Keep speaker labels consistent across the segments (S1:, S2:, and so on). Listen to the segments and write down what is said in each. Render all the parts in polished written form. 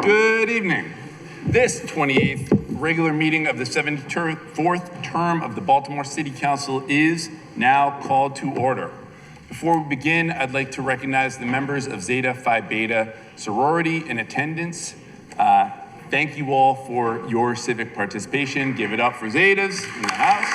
S1: Good evening. This 28th regular meeting of the 74th term of the Baltimore City Council is now called to order. Before we begin, I'd like to recognize the members of Zeta Phi Beta sorority in attendance. Thank you all for your civic participation. Give it up for Zetas in the house.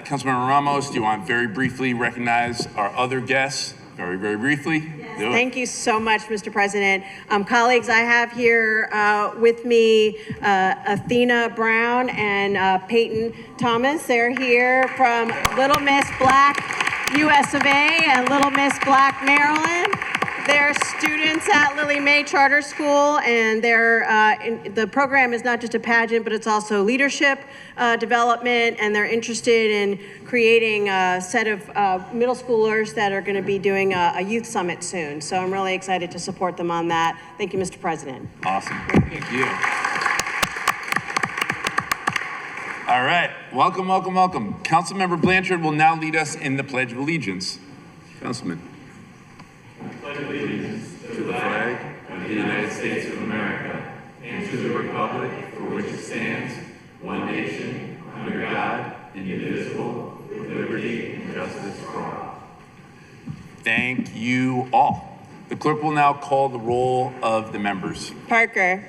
S1: Councilmember Ramos, do you want to very briefly recognize our other guests? Very, very briefly.
S2: Yes, thank you so much, Mr. President. Colleagues, I have here with me Athena Brown and Peyton Thomas. They're here from Little Miss Black US of A and Little Miss Black Maryland. They're students at Lily May Charter School, and the program is not just a pageant, but it's also leadership development, and they're interested in creating a set of middle schoolers that are going to be doing a youth summit soon. So I'm really excited to support them on that. Thank you, Mr. President.
S1: Awesome. Thank you. All right. Welcome, welcome, welcome. Councilmember Blanchard will now lead us in the Pledge of Allegiance. Councilman.
S3: Pledge allegiance to the flag of the United States of America and to the republic for which it stands, one nation, under God, indivisible, with liberty and justice for all.
S1: Thank you all. The clerk will now call the roll of the members.
S2: Parker.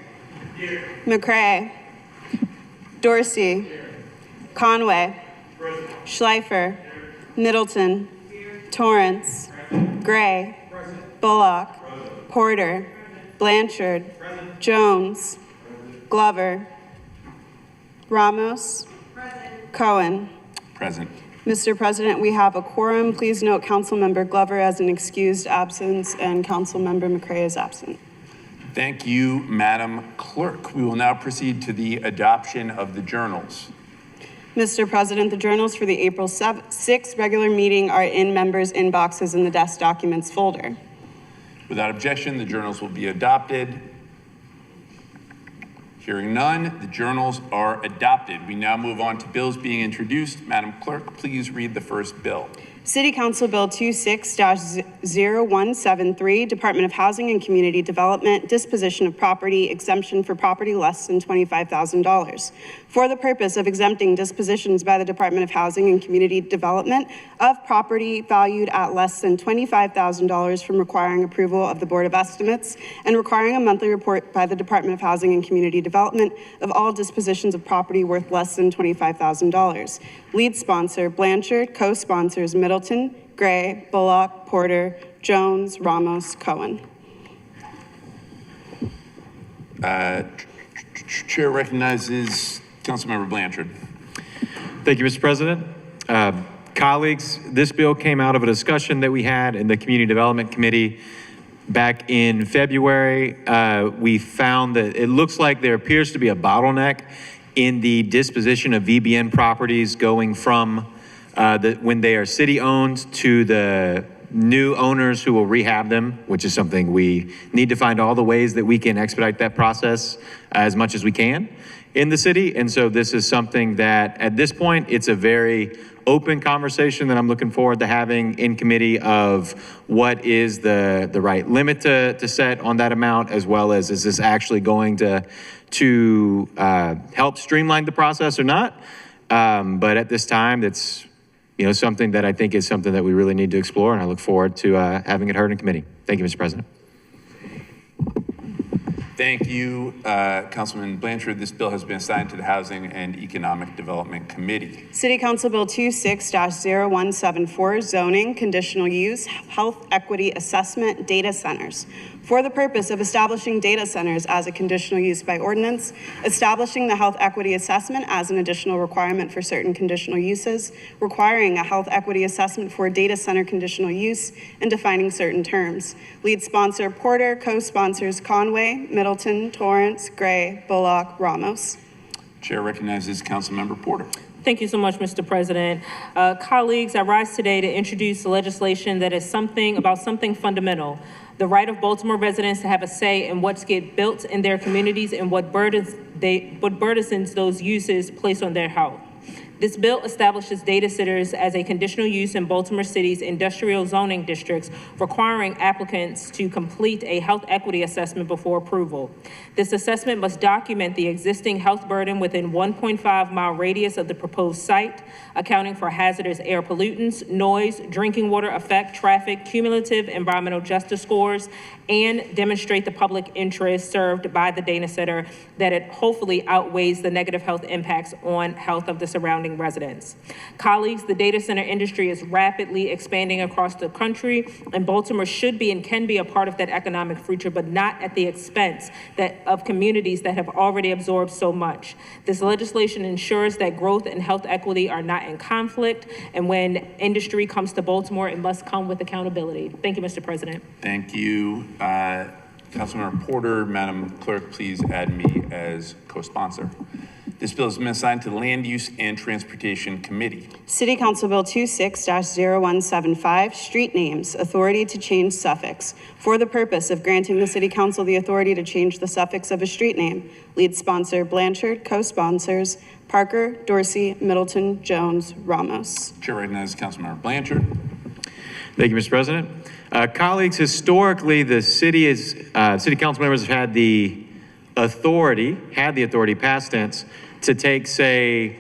S2: Here. McCray. Dorsey. Here. Conway. Present. Schleifer. Here. Middleton. Here. Torrance. Present. Gray. Present. Bullock. Present. Porter. Present. Blanchard. Present. Jones. Present. Glover. Ramos. Present. Cohen.
S1: Present.
S2: Mr. President, we have a quorum. Please note Councilmember Glover as an excused absence and Councilmember McCray is absent.
S1: Thank you, Madam Clerk. We will now proceed to the adoption of the journals.
S2: Mr. President, the journals for the April 6th regular meeting are in members' inboxes in the desk documents folder.
S1: Without objection, the journals will be adopted. Hearing none, the journals are adopted. We now move on to bills being introduced. Madam Clerk, please read the first bill.
S2: City Council Bill 26-0173, Department of Housing and Community Development, disposition of property, exemption for property less than $25,000. For the purpose of exempting dispositions by the Department of Housing and Community Development of property valued at less than $25,000 from requiring approval of the Board of Estimates and requiring a monthly report by the Department of Housing and Community Development of all dispositions of property worth less than $25,000. Lead sponsor, Blanchard, co-sponsors, Middleton, Gray, Bullock, Porter, Jones, Ramos, Cohen.
S1: Chair recognizes Councilmember Blanchard.
S4: Thank you, Mr. President. Colleagues, this bill came out of a discussion that we had in the Community Development Committee back in February. We found that it looks like there appears to be a bottleneck in the disposition of VBN properties going from when they are city-owned to the new owners who will rehab them, which is something we need to find all the ways that we can expedite that process as much as we can in the city. And so this is something that at this point, it's a very open conversation that I'm looking forward to having in committee of what is the right limit to set on that amount, as well as is this actually going to help streamline the process or not. But at this time, it's something that I think is something that we really need to explore, and I look forward to having it heard in committee. Thank you, Mr. President.
S1: Thank you, Councilman Blanchard. This bill has been assigned to the Housing and Economic Development Committee.
S2: City Council Bill 26-0174, zoning, conditional use, health equity assessment, data centers. For the purpose of establishing data centers as a conditional use by ordinance, establishing the health equity assessment as an additional requirement for certain conditional uses, requiring a health equity assessment for data center conditional use, and defining certain terms. Lead sponsor Porter, co-sponsors Conway, Middleton, Torrance, Gray, Bullock, Ramos.
S1: Chair recognizes Councilmember Porter.
S5: Thank you so much, Mr. President. Colleagues, I rise today to introduce legislation that is about something fundamental: the right of Baltimore residents to have a say in what's get built in their communities and what burdens those uses place on their health. This bill establishes data centers as a conditional use in Baltimore City's industrial zoning districts, requiring applicants to complete a health equity assessment before approval. This assessment must document the existing health burden within 1.5-mile radius of the proposed site, accounting for hazardous air pollutants, noise, drinking water effect, traffic, cumulative environmental justice scores, and demonstrate the public interest served by the data center, that it hopefully outweighs the negative health impacts on health of the surrounding residents. Colleagues, the data center industry is rapidly expanding across the country, and Baltimore should be and can be a part of that economic future, but not at the expense of communities that have already absorbed so much. This legislation ensures that growth and health equity are not in conflict, and when industry comes to Baltimore, it must come with accountability. Thank you, Mr. President.
S1: Thank you. Councilmember Porter, Madam Clerk, please add me as co-sponsor. This bill has been assigned to the Land Use and Transportation Committee.
S6: City Council Bill 26-0175, Street Names, Authority to Change Suffix, for the purpose of granting the City Council the authority to change the suffix of a street name. Lead sponsor Blanchard, co-sponsors Parker, Dorsey, Middleton, Jones, Ramos.
S1: Chair recognizes Councilmember Blanchard.
S4: Thank you, Mr. President. Colleagues, historically, the city council members have had the authority, past tense, to take, say,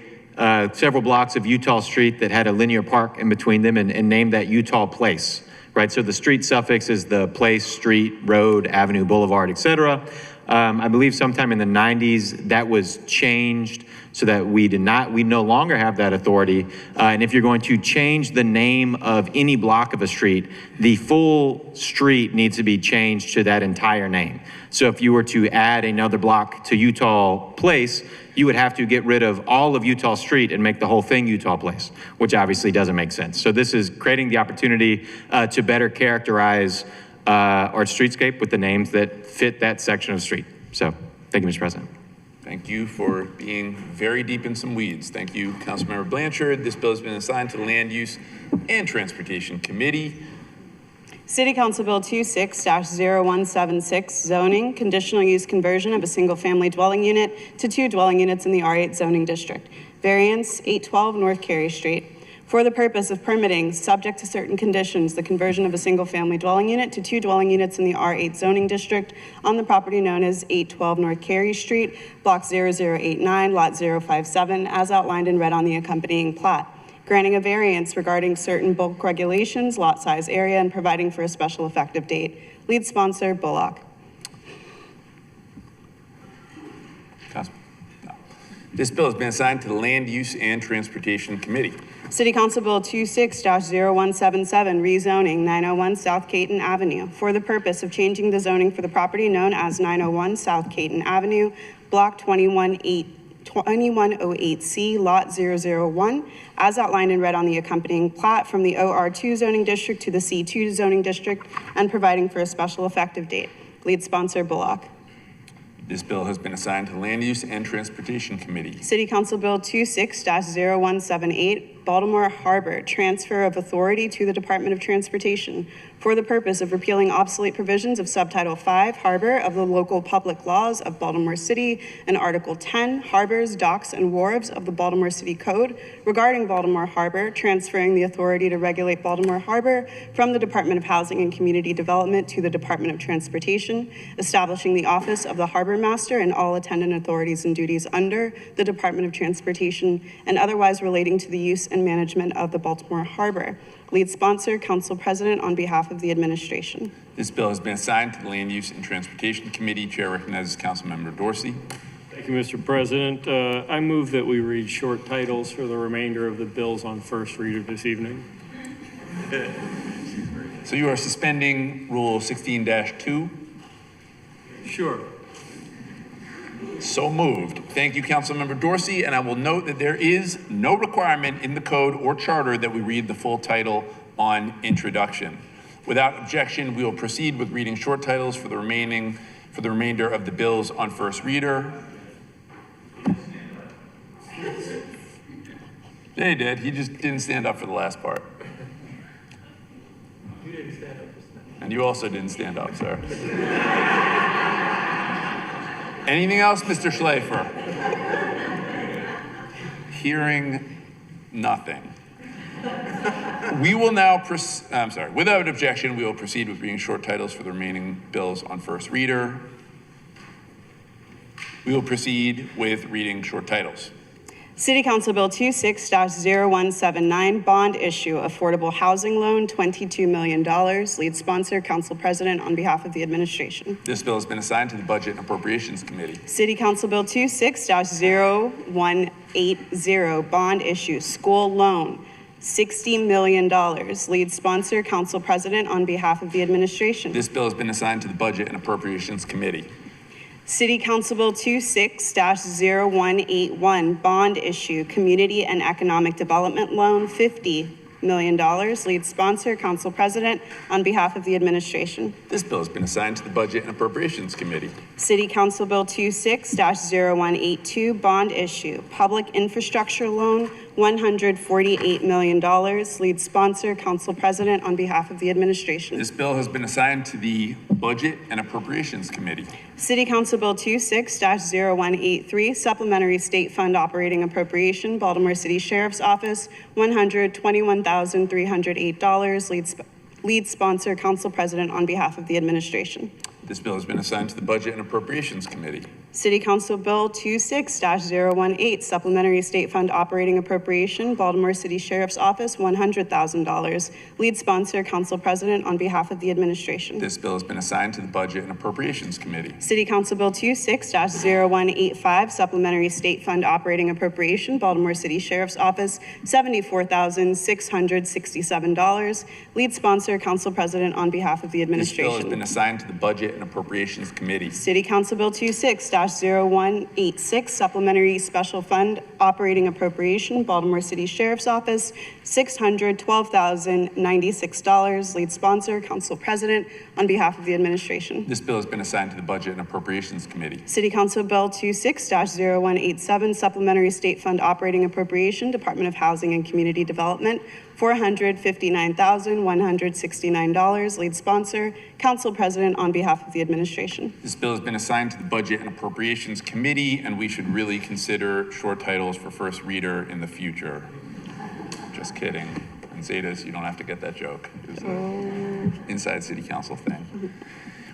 S4: several blocks of Utah Street that had a linear park in between them and name that Utah Place, right? So the street suffix is the place, street, road, avenue, boulevard, et cetera. I believe sometime in the 90s that was changed so that we no longer have that authority. And if you're going to change the name of any block of a street, the full street needs to be changed to that entire name. So if you were to add another block to Utah Place, you would have to get rid of all of Utah Street and make the whole thing Utah Place, which obviously doesn't make sense. So this is creating the opportunity to better characterize our streetscape with the names that fit that section of the street. So thank you, Mr. President.
S1: Thank you for being very deep in some weeds. Thank you, Councilmember Blanchard. This bill has been assigned to the Land Use and Transportation Committee.
S6: City Council Bill 26-0176, Zoning, Conditional Use Conversion of a Single-Family Dwelling Unit to 2 dwelling units in the R8 zoning district. Variance 812 North Carey Street. For the purpose of permitting, subject to certain conditions, the conversion of a single-family dwelling unit to 2 dwelling units in the R8 zoning district on the property known as 812 North Carey Street, Block 0089, Lot 057, as outlined in red on the accompanying plat. Granting a variance regarding certain bulk regulations, lot size, area, and providing for a special effective date. Lead sponsor, Bullock.
S1: This bill has been assigned to the Land Use and Transportation Committee.
S6: City Council Bill 26-0177, rezoning 901 South Caton Avenue for the purpose of changing the zoning for the property known as 901 South Caton Avenue, Block 2108C, Lot 001, as outlined in red on the accompanying plat from the OR2 zoning district to the C2 zoning district and providing for a special effective date. Lead sponsor, Bullock.
S1: This bill has been assigned to the Land Use and Transportation Committee.
S6: City Council Bill 26-0178, Baltimore Harbor, transfer of authority to the Department of Transportation for the purpose of repealing obsolete provisions of Subtitle 5, Harbor of the Local Public Laws of Baltimore City, and Article 10, Harbors, Docks, and Wharves of the Baltimore City Code regarding Baltimore Harbor, transferring the authority to regulate Baltimore Harbor from the Department of Housing and Community Development to the Department of Transportation, establishing the office of the Harbor Master and all attendant authorities and duties under the Department of Transportation, and otherwise relating to the use and management of the Baltimore Harbor. Lead sponsor, Council President, on behalf of the administration.
S1: This bill has been assigned to the Land Use and Transportation Committee. Chair recognizes Councilmember Dorsey.
S7: Thank you, Mr. President. I move that we read short titles for the remainder of the bills on first reader this evening.
S1: So you are suspending Rule 16-2?
S7: Sure.
S1: So moved. Thank you, Councilmember Dorsey, and I will note that there is no requirement in the code or charter that we read the full title on introduction. Without objection, we will proceed with reading short titles for the remainder of the bills on first reader. Yeah, he did. He just didn't stand up for the last part. You didn't stand up. And you also didn't stand up, sir. Anything else, Mr. Schleifer? Hearing Nothing. We will now, without objection, we will proceed with reading short titles for the remaining bills on first reader. We will proceed with reading short titles.
S6: City Council Bill 26-0179, bond issue, affordable housing loan, $22 million. Lead sponsor, Council President, on behalf of the administration.
S1: This bill has been assigned to the Budget and Appropriations Committee.
S6: City Council Bill 26-0180, bond issue, school loan, $60 million. Lead sponsor, Council President, on behalf of the administration.
S1: This bill has been assigned to the Budget and Appropriations Committee.
S6: City Council Bill 26-0181, bond issue, community and economic development loan, $50 million. Lead sponsor, Council President, on behalf of the administration.
S1: This bill has been assigned to the Budget and Appropriations Committee.
S6: City Council Bill 26-0182, bond issue, public infrastructure loan, $148 million. Lead sponsor, Council President, on behalf of the administration.
S1: This bill has been assigned to the Budget and Appropriations Committee.
S6: City Council Bill 26-0183, supplementary state fund operating appropriation, Baltimore City Sheriff's Office, $121,308. Lead sponsor, Council President, on behalf of the administration.
S1: This bill has been assigned to the Budget and Appropriations Committee.
S6: City Council Bill 26-018, supplementary state fund operating appropriation, Baltimore City Sheriff's Office, $100,000. Lead sponsor, Council President, on behalf of the administration.
S1: This bill has been assigned to the Budget and Appropriations Committee.
S6: City Council Bill 26-0185, supplementary state fund operating appropriation, Baltimore City Sheriff's Office, $74,667. Lead sponsor, Council President, on behalf of the
S1: This
S6: administration.
S1: bill has been assigned to the Budget and Appropriations Committee.
S6: City Council Bill 26-0186, supplementary special fund operating appropriation, Baltimore City Sheriff's Office, $612,096. Lead sponsor, Council President, on behalf of the administration.
S1: This bill has been assigned to the Budget and Appropriations Committee.
S6: City Council Bill 26-0187, supplementary state fund operating appropriation, Department of Housing and Community Development, $459,169. Lead sponsor, Council President, on behalf of the administration.
S1: This bill has been assigned to the Budget and Appropriations Committee, and we should really consider short titles for first reader in the future. Just kidding. And Zetas, you don't have to get that joke. It was an inside City Council thing.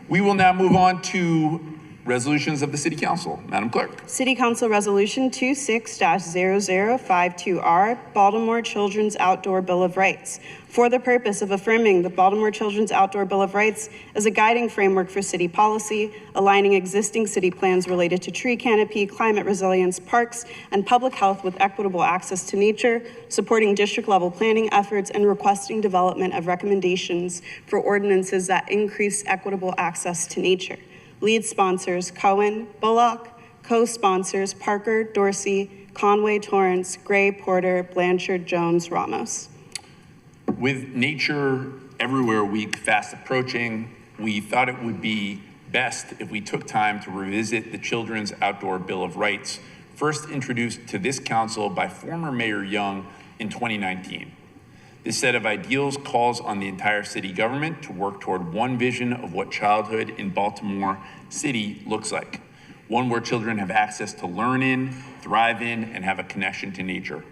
S1: We will now move on to resolutions of the City Council. Madam Clerk.
S6: City Council Resolution 26-0052R, Baltimore Children's Outdoor Bill of Rights, for the purpose of affirming the Baltimore Children's Outdoor Bill of Rights as a guiding framework for city policy, aligning existing city plans related to tree canopy, climate resilience, parks, and public health with equitable access to nature, supporting district-level planning efforts, and requesting development of recommendations for ordinances that increase equitable access to nature. Lead sponsors, Cohen, Bullock. Co-sponsors, Parker, Dorsey, Conway, Torrance, Gray, Porter, Blanchard, Jones, Ramos.
S1: With Nature Everywhere Week fast approaching, we thought it would be best if we took time to revisit the Children's Outdoor Bill of Rights, first introduced to this council by former Mayor Young in 2019. This set of ideals calls on the entire city government to work toward one vision of what childhood in Baltimore City looks like. One where children have access to learn in, thrive in, and have a connection to nature.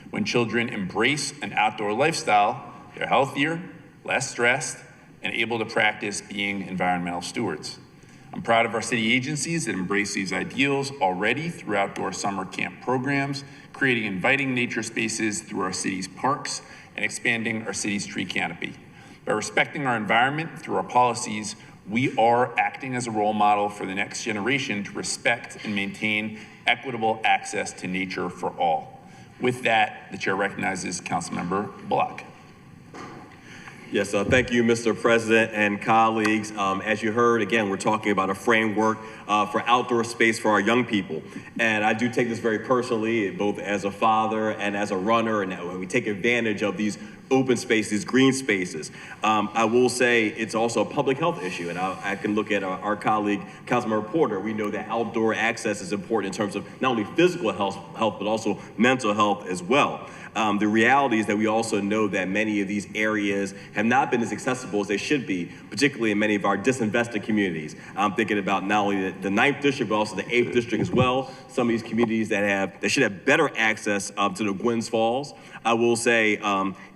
S1: When children embrace an outdoor lifestyle, they're healthier, less stressed, and able to practice being environmental stewards. I'm proud of our city agencies that embrace these ideals already through outdoor summer camp programs, creating inviting nature spaces through our city's parks, and expanding our city's tree canopy. By respecting our environment through our policies, we are acting as a role model for the next generation to respect and maintain equitable access to nature for all. With that, the chair recognizes Councilmember Bullock.
S8: Yes, thank you, Mr. President and colleagues. As you heard, again, we're talking about a framework for outdoor space for our young people. And I do take this very personally, both as a father and as a runner, and we take advantage of these open spaces, these green spaces. I will say it's also a public health issue, and I can look at our colleague, Councilmember Porter. We know that outdoor access is important in terms of not only physical health, but also mental health as well. the reality is that we also know that many of these areas have not been as accessible as they should be, particularly in many of our disinvested communities. I'm thinking about not only the 9th district, but also the 8th district as well. Some of these communities that should have better access to the Gwynns Falls. I will say,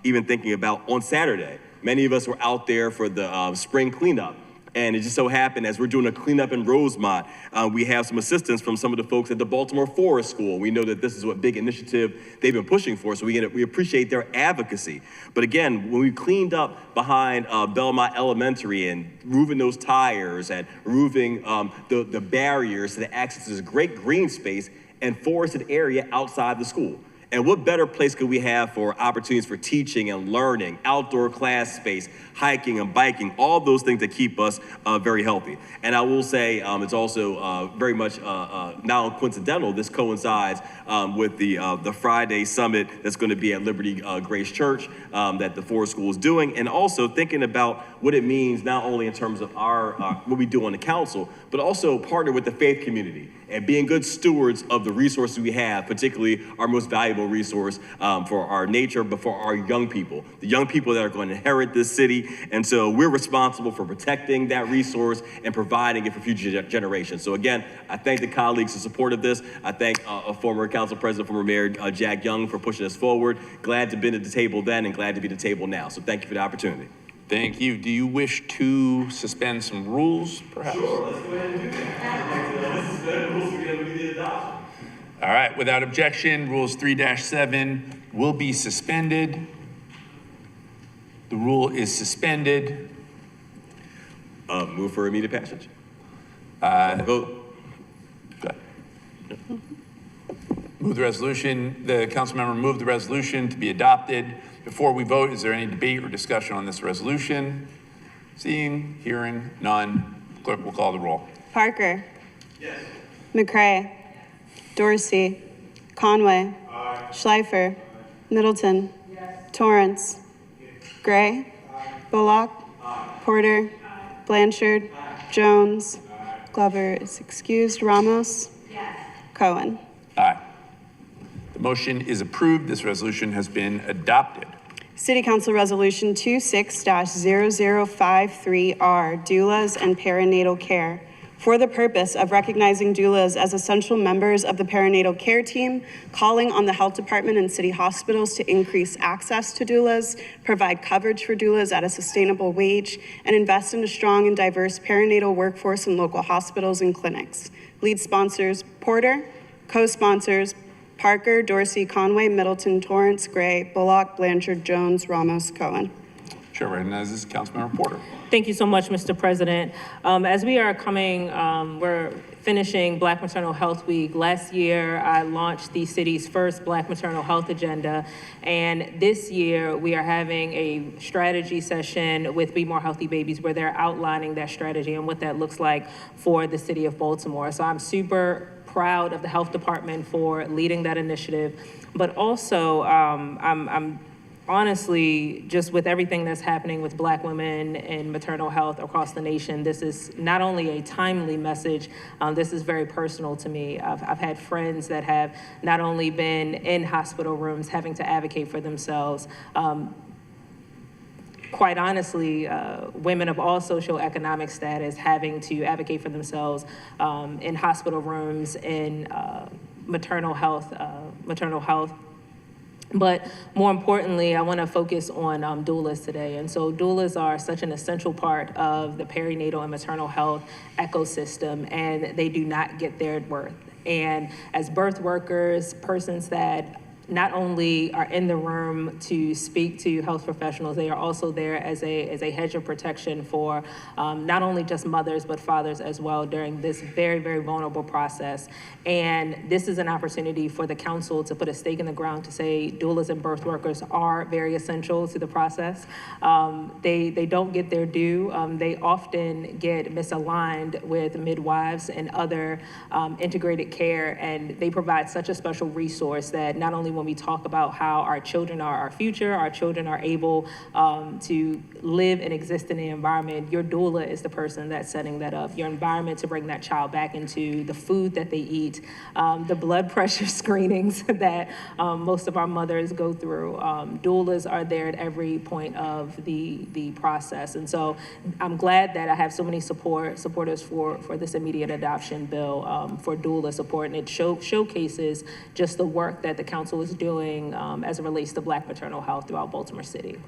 S8: even thinking about on Saturday, many of us were out there for the spring cleanup. And it just so happened, as we're doing a cleanup in Rosemont, we have some assistance from some of the folks at the Baltimore Forest School. We know that this is a big initiative they've been pushing for, so we appreciate their advocacy. But again, when we cleaned up behind Belmont Elementary and removing those tires and removing the barriers to the access to this great green space and forested area outside the school. And what better place could we have for opportunities for teaching and learning, outdoor class space, hiking and biking, all those things that keep us very healthy. And I will say it's also very much now coincidental. This coincides with the Friday summit that's going to be at Liberty Grace Church that the Forest School is doing, and also thinking about what it means not only in terms of our what we do on the council, but also partner with the faith community and being good stewards of the resources we have, particularly our most valuable resource for our nature, but for our young people, the young people that are going to inherit this city. And so we're responsible for protecting that resource and providing it for future generations. So again, I thank the colleagues in support of this. I thank a former council president, former mayor Jack Young, for pushing us forward. Glad to be at the table then and glad to be at the table now. So thank you for the opportunity.
S1: Thank you. Do you wish to suspend some rules, perhaps?
S8: Sure, let's go ahead and do that. Let's suspend rules so we can do the adoption.
S1: All right, without objection, Rules 3-7 will be suspended. The rule is suspended.
S8: Move for immediate passage. Vote.
S1: Go ahead. Move the resolution. The council member moved the resolution to be adopted. Before we vote, is there any debate or discussion on this resolution? Seeing, hearing, none. Clerk will call the roll.
S6: Parker. Yes. McCray. Dorsey. Conway. Schleifer. Middleton. Torrance. Gray. Bullock. Porter. Blanchard. Jones. Glover is excused. Ramos. Cohen.
S1: Aye. The motion is approved. This resolution has been adopted.
S6: City Council Resolution 26-0053R, doulas and perinatal care. For the purpose of recognizing doulas as essential members of the perinatal care team, calling on the health department and city hospitals to increase access to doulas, provide coverage for doulas at a sustainable wage, and invest in a strong and diverse perinatal workforce in local hospitals and clinics. Lead sponsors, Porter. Co-sponsors, Parker, Dorsey, Conway, Middleton, Torrance, Gray, Bullock, Blanchard, Jones, Ramos, Cohen.
S1: Chair recognizes Councilmember Porter.
S5: Thank you so much, Mr. President. As we are we're finishing Black Maternal Health Week. Last year, I launched the city's first Black Maternal Health Agenda. And this year, we are having a strategy session with Be More Healthy Babies where they're outlining that strategy and what that looks like for the city of Baltimore. So I'm super proud of the health department for leading that initiative, but also I'm honestly, just with everything that's happening with Black women in maternal health across the nation, this is not only a timely message, this is very personal to me. I've had friends that have not only been in hospital rooms having to advocate for themselves, quite honestly, women of all socioeconomic status having to advocate for themselves in hospital rooms, in maternal health. But more importantly, I want to focus on doulas today. And so doulas are such an essential part of the perinatal and maternal health ecosystem, and they do not get their worth. And as birth workers, persons that not only are in the room to speak to health professionals, they are also there as a hedge of protection for not only just mothers, but fathers as well during this very, very vulnerable process. And this is an opportunity for the council to put a stake in the ground to say doulas and birth workers are very essential to the process. They don't get their due. They often get misaligned with midwives and other integrated care, and they provide such a special resource that not only when we talk about how our children are our future, our children are able to live and exist in the environment, your doula is the person that's setting that up. Your environment to bring that child back into the food that they eat, the blood pressure screenings that most of our mothers go through. Doulas are there at every point of the process. And so I'm glad that I have so many supporters for this immediate adoption bill for doula support, and it showcases just the work that the council is doing as it relates to Black maternal health throughout Baltimore City.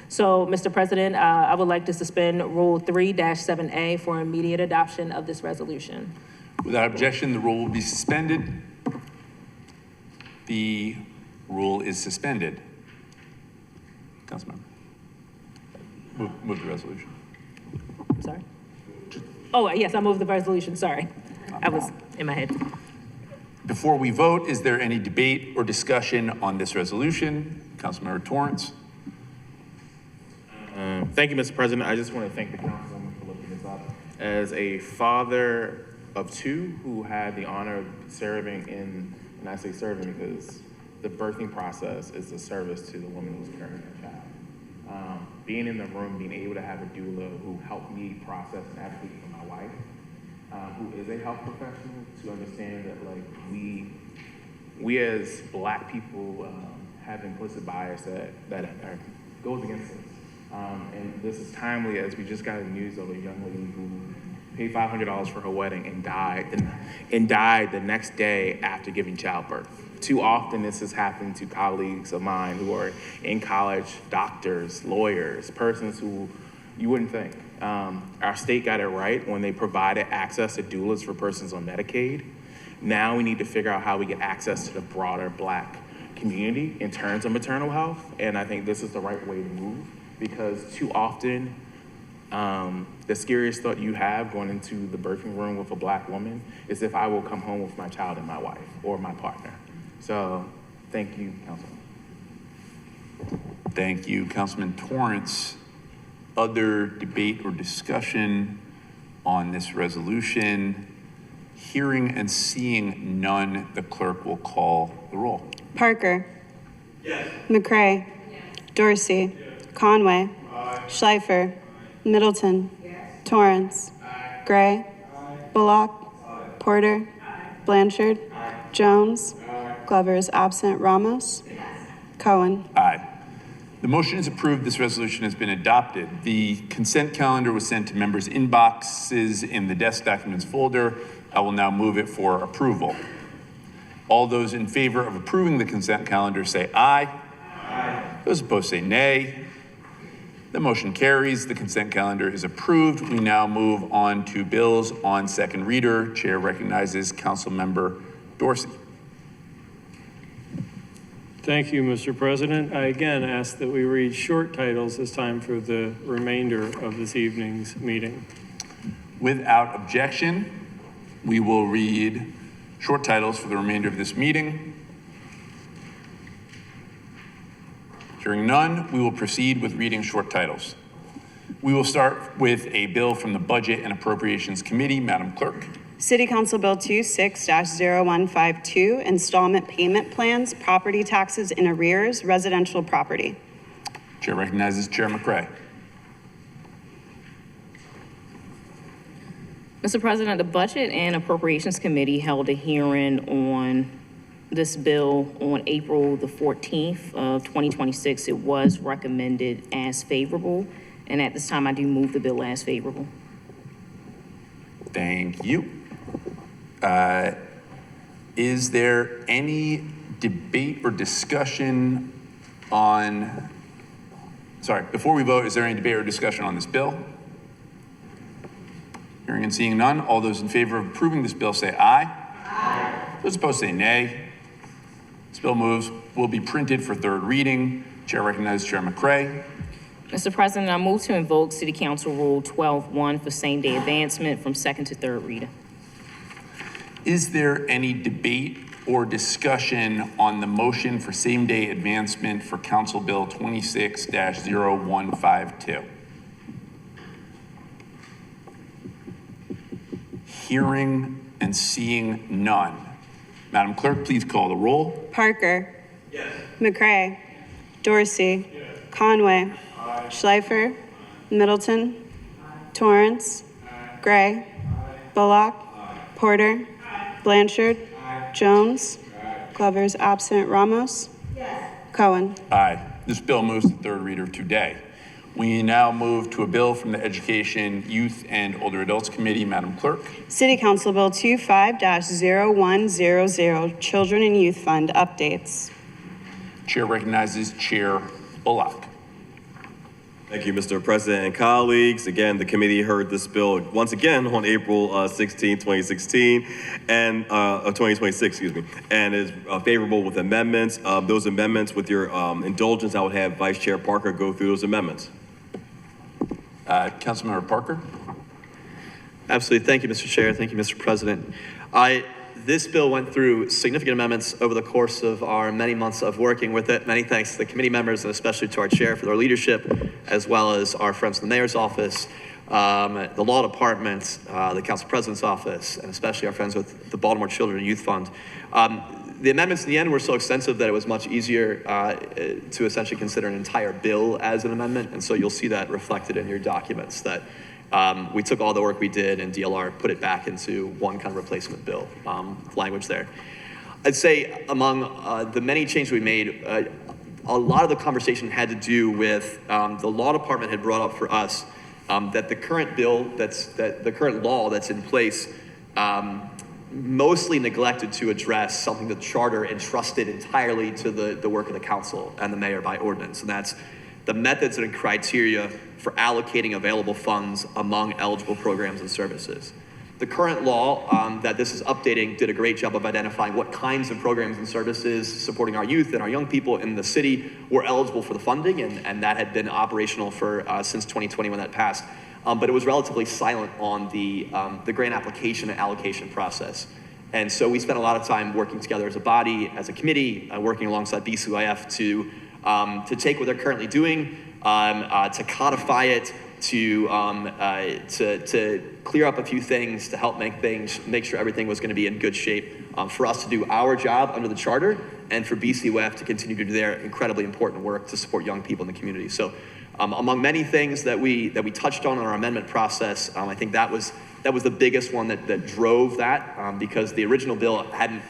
S5: So, Mr. President, I would like to suspend Rule 3-7A for immediate adoption of this resolution.
S1: Without objection, the rule will be suspended. The rule is suspended. Councilmember. Move the resolution.
S5: Sorry? Oh, yes, I moved the resolution, sorry. I was in my head.
S1: Before we vote, is there any debate or discussion on this resolution? Councilmember Torrance.
S9: Thank you, Mr. President. I just want to thank the councilwoman for looking this up. As a father of two who had the honor of serving in, and I say serving because the birthing process is a service to the woman who's carrying her child. Being in the room, being able to have a doula who helped me process and advocate for my wife, who is a health professional, to understand that like we as Black people have implicit bias that goes against us. And this is timely as we just got the news of a young lady who paid $500 for her wedding and died the next day after giving childbirth. Too often this has happened to colleagues of mine who are in college, doctors, lawyers, persons who you wouldn't think. Our state got it right when they provided access to doulas for persons on Medicaid. Now we need to figure out how we get access to the broader Black community in terms of maternal health. And I think this is the right way to move, because too often the scariest thought you have going into the birthing room with a Black woman is if I will come home with my child and my wife or my partner. So thank you, Councilman.
S1: Thank you, Councilman Torrance. Other debate or discussion on this resolution? Hearing and seeing none, the clerk will call the roll.
S6: Parker. Yes. McCray. Yes. Dorsey. Yes. Conway. Aye. Schleifer. Middleton. Yes. Torrance. Aye. Gray. Aye. Bullock. Aye. Porter. Aye. Blanchard. Aye. Jones. Aye. Glover is absent. Ramos. Yes. Cohen.
S1: Aye. The motion is approved. This resolution has been adopted. The consent calendar was sent to members' inboxes in the desk documents folder. I will now move it for approval. All those in favor of approving the consent calendar say aye. Aye. Those opposed say nay. The motion carries. The consent calendar is approved. We now move on to bills on second reader. Chair recognizes Councilmember Dorsey.
S7: Thank you, Mr. President. I again ask that we read short titles this time for the remainder of this evening's meeting.
S1: Without objection, we will read short titles for the remainder of this meeting. Hearing none, we will proceed with reading short titles. We will start with a bill from the Budget and Appropriations Committee. Madam Clerk.
S6: City Council Bill 26-0152, Installment Payment Plans, Property Taxes in Arrears, Residential Property.
S1: Chair recognizes Chair McCray.
S10: Mr. President, the Budget and Appropriations Committee held a hearing on this bill on April the 14th of 2026. It was recommended as favorable, and at this time I do move the bill as favorable.
S1: Thank you. Is there any debate or discussion on, before we vote, is there any debate or discussion on this bill? Hearing and seeing none, all those in favor of approving this bill say aye. Aye. Those opposed say nay. This bill will be printed for third reading. Chair recognizes Chair McCray.
S10: Mr. President, I move to invoke City Council Rule 12-1 for same-day advancement from second to third reader.
S1: Is there any debate or discussion on the motion for same-day advancement for Council Bill 26-0152? Hearing and seeing none. Madam Clerk, please call the roll.
S6: Parker. McCray. Dorsey. Conway. Schleifer. Middleton. Torrance. Gray. Bullock. Porter. Blanchard. Jones. Glover's absent. Ramos. Cohen.
S1: Aye. This bill moves to third reader today. We now move to a bill from the Education, Youth, and Older Adults Committee. Madam Clerk.
S6: City Council Bill 25-0100, Children and Youth Fund updates.
S1: Chair recognizes Chair Bullock.
S8: Thank you, Mr. President and colleagues. Again, the committee heard this bill once again on April 16, 2016, and 2026, excuse me, and is favorable with amendments. Those amendments, with your indulgence, I would have Vice Chair Parker go through those amendments.
S1: Councilmember Parker.
S11: Absolutely. Thank you, Mr. Chair. Thank you, Mr. President. This bill went through significant amendments over the course of our many months of working with it. Many thanks to the committee members and especially to our chair for their leadership, as well as our friends in the mayor's office, the law department, the council president's office, and especially our friends with the Baltimore Children and Youth Fund. The amendments in the end were so extensive that it was much easier to essentially consider an entire bill as an amendment. And so you'll see that reflected in your documents, that we took all the work we did and DLR put it back into one kind of replacement bill language there. I'd say among the many changes we made, a lot of the conversation had to do with the law department had brought up for us that the current bill the current law that's in place mostly neglected to address something the charter entrusted entirely to the work of the council and the mayor by ordinance, and that's the methods and criteria for allocating available funds among eligible programs and services. The current law that this is updating did a great job of identifying what kinds of programs and services supporting our youth and our young people in the city were eligible for the funding, and that had been operational for since 2020 when that passed. But it was relatively silent on the grant application and allocation process. And so we spent a lot of time working together as a body, as a committee, working alongside BCYF to take what they're currently doing, to codify it, to clear up a few things, to help make sure everything was going to be in good shape for us to do our job under the charter, and for BCYF to continue to do their incredibly important work to support young people in the community. So among many things that we touched on in our amendment process, I think that was the biggest one that drove that, because the original bill hadn't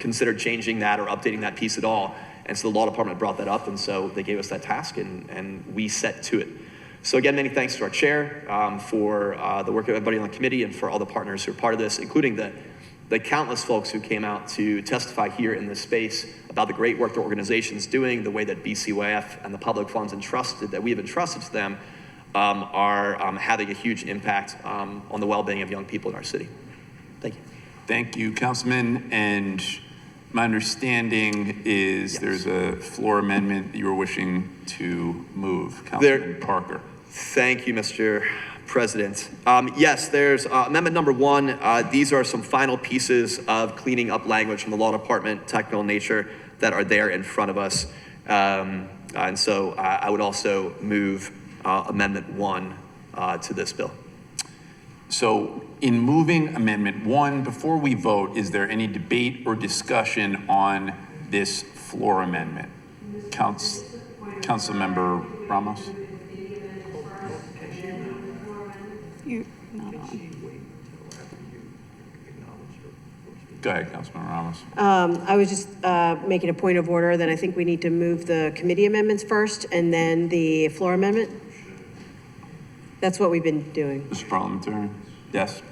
S11: considered changing that or updating that piece at all. And so the law department brought that up, and so they gave us that task, and we set to it. So again, many thanks to our chair for the work of everybody on the committee, and for all the partners who are part of this, including the countless folks who came out to testify here in this space about the great work the organization's doing, the way that BCYF and the public funds that we have entrusted to them are having a huge impact on the well-being of young people in our city. Thank you.
S1: Thank you, Councilman. And my understanding is there's a floor amendment that you were wishing to move, Councilman Parker.
S11: Thank you, Mr. President. Yes, there's amendment number 1. These are some final pieces of cleaning up language from the law department, technical nature, that are there in front of us. And so I would also move amendment 1 to this bill.
S1: So in moving amendment 1, before we vote, is there any debate or discussion on this floor amendment? Councilmember Ramos?
S6: You're not on.
S1: Go ahead, Councilmember Ramos.
S2: I was just making a point of order that I think we need to move the committee amendments first and then the floor amendment. That's what we've been doing.
S1: Mr. Parliamentarian? Yes.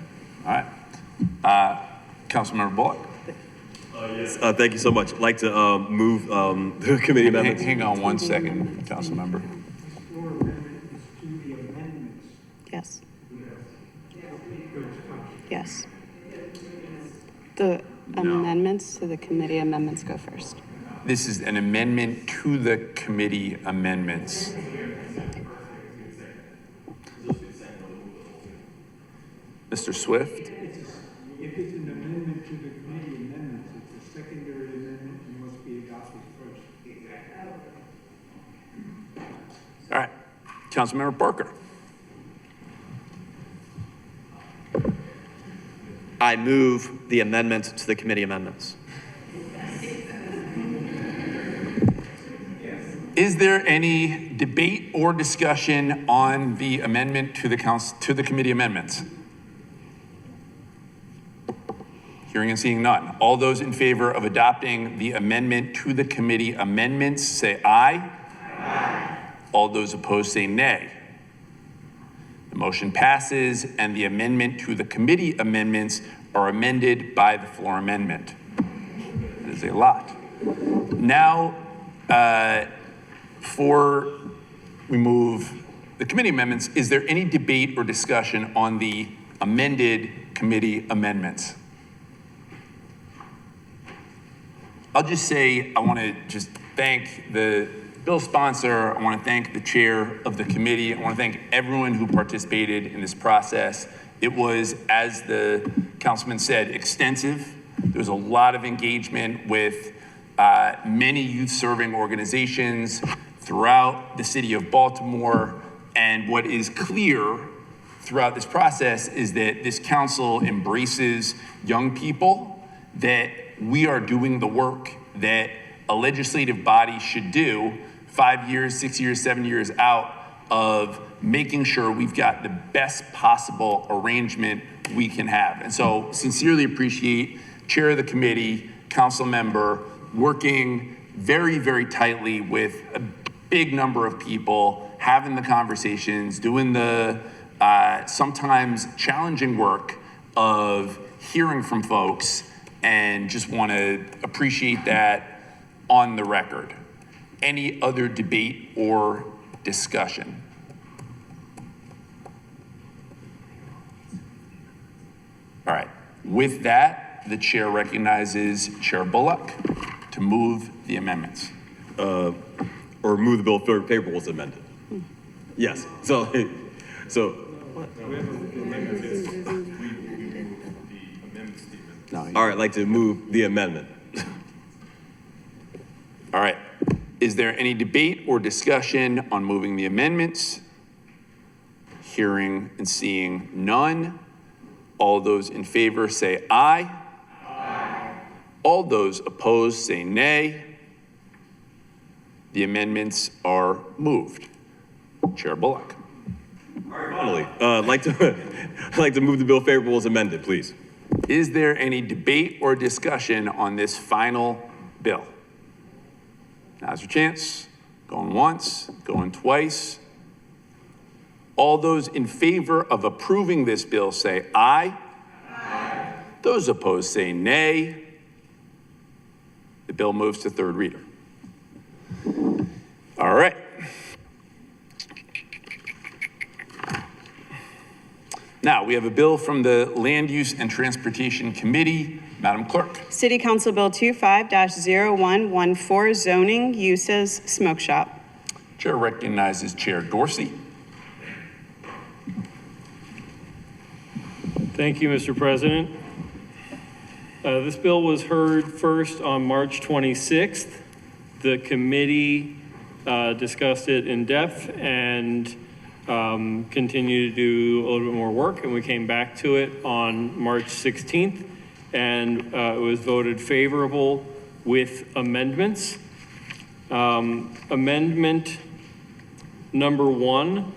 S1: All right. Councilmember Bullock?
S8: Yes. Thank you so much. I'd like to move the committee amendments.
S1: Hang on one second, Councilmember.
S6: Yes. Yes. The amendments to the committee amendments go first.
S1: This is an amendment to the committee amendments. Mr. Swift?
S12: If it's an amendment to the committee amendments, it's a secondary amendment and must be adopted first.
S1: All right. Councilmember Parker?
S11: I move the amendment to the committee amendments.
S1: Is there any debate or discussion on the amendment to the committee amendments? Hearing and seeing none. All those in favor of adopting the amendment to the committee amendments, say aye. Aye. All those opposed say nay. The motion passes and the amendment to the committee amendments are amended by the floor amendment. That is a lot. Now, before we move the committee amendments, is there any debate or discussion on the amended committee amendments? I'll just say, I want to just thank the bill sponsor. I want to thank the chair of the committee. I want to thank everyone who participated in this process. It was, as the councilman said, extensive. There was a lot of engagement with many youth-serving organizations throughout the city of Baltimore. And what is clear throughout this process is that this council embraces young people, that we are doing the work that a legislative body should do 5 years, 6 years, 7 years out of making sure we've got the best possible arrangement we can have. And so sincerely appreciate chair of the committee, council member, working very, very tightly with a big number of people, having the conversations, doing the sometimes challenging work of hearing from folks, and just want to appreciate that on the record. Any other debate or discussion? All right, with that, the chair recognizes Chair Bullock to move the amendments.
S8: Or move the bill favorable as amended. Yes, so. All right, I'd like to move the amendment.
S1: All right, is there any debate or discussion on moving the amendments? Hearing and seeing none. All those in favor say aye. Aye. All those opposed say nay. The amendments are moved. Chair Bullock.
S8: All right, finally, I'd like to move the bill favorable as amended, please.
S1: Is there any debate or discussion on this final bill? Now's your chance. Going once, going twice. All those in favor of approving this bill say aye. Aye. Those opposed say nay. The bill moves to third reader. All right. Now, we have a bill from the Land Use and Transportation Committee. Madam Clerk.
S6: City Council Bill 25-0114, zoning uses smoke shop.
S1: Chair recognizes Chair Dorsey.
S7: Thank you, Mr. President. This bill was heard first on March 26th. The committee discussed it in depth and continued to do a little bit more work, and we came back to it on March 16th, and it was voted favorable with amendments. Amendment number 1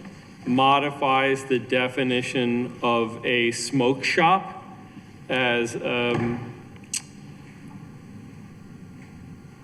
S7: modifies the definition of a smoke shop as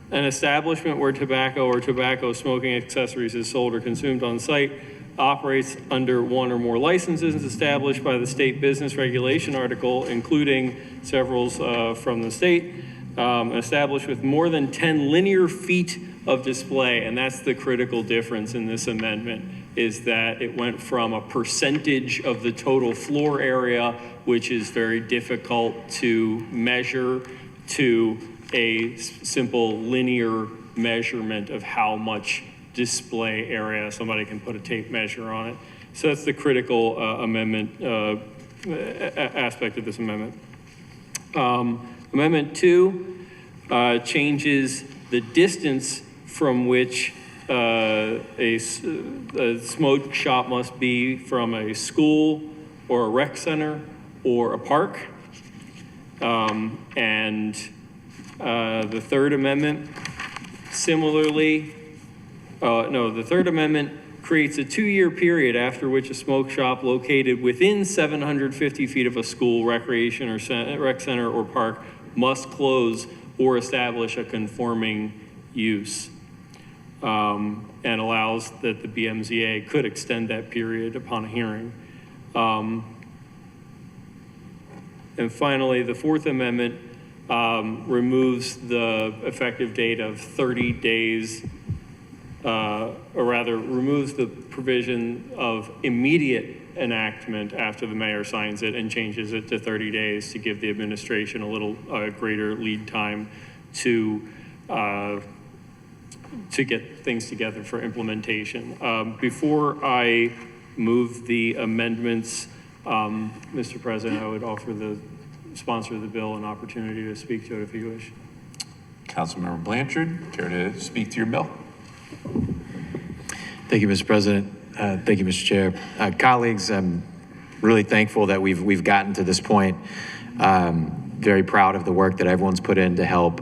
S7: an establishment where tobacco or tobacco smoking accessories is sold or consumed on site, operates under one or more licenses established by the state business regulation article, including several from the state, established with more than 10 linear feet of display. And that's the critical difference in this amendment, is that it went from a percentage of the total floor area, which is very difficult to measure, to a simple linear measurement of how much display area. Somebody can put a tape measure on it. So that's the critical amendment aspect of this amendment. Amendment 2 changes the distance from which a smoke shop must be from a school or a rec center or a park. The third amendment similarly The Third Amendment creates a 2-year period after which a smoke shop located within 750 feet of a school, recreation, or rec center or park must close or establish a conforming use, and allows that the BMZA could extend that period upon a hearing. And finally, the Fourth Amendment removes the effective date of 30 days, or rather removes the provision of immediate enactment after the mayor signs it and changes it to 30 days to give the administration a little greater lead time to get things together for implementation. Before I move the amendments, Mr. President, I would offer the sponsor of the bill an opportunity to speak to it if you wish.
S1: Councilmember Blanchard, care to speak to your bill?
S4: Thank you, Mr. President. Thank you, Mr. Chair. Colleagues, I'm really thankful that we've gotten to this point. Very proud of the work that everyone's put in to help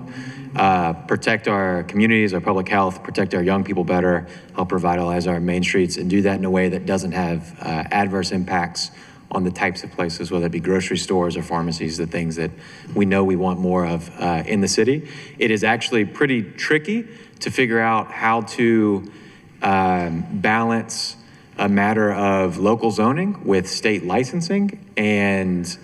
S4: protect our communities, our public health, protect our young people better, help revitalize our main streets, and do that in a way that doesn't have adverse impacts on the types of places, whether it be grocery stores or pharmacies, the things that we know we want more of in the city. It is actually pretty tricky to figure out how to balance a matter of local zoning with state licensing and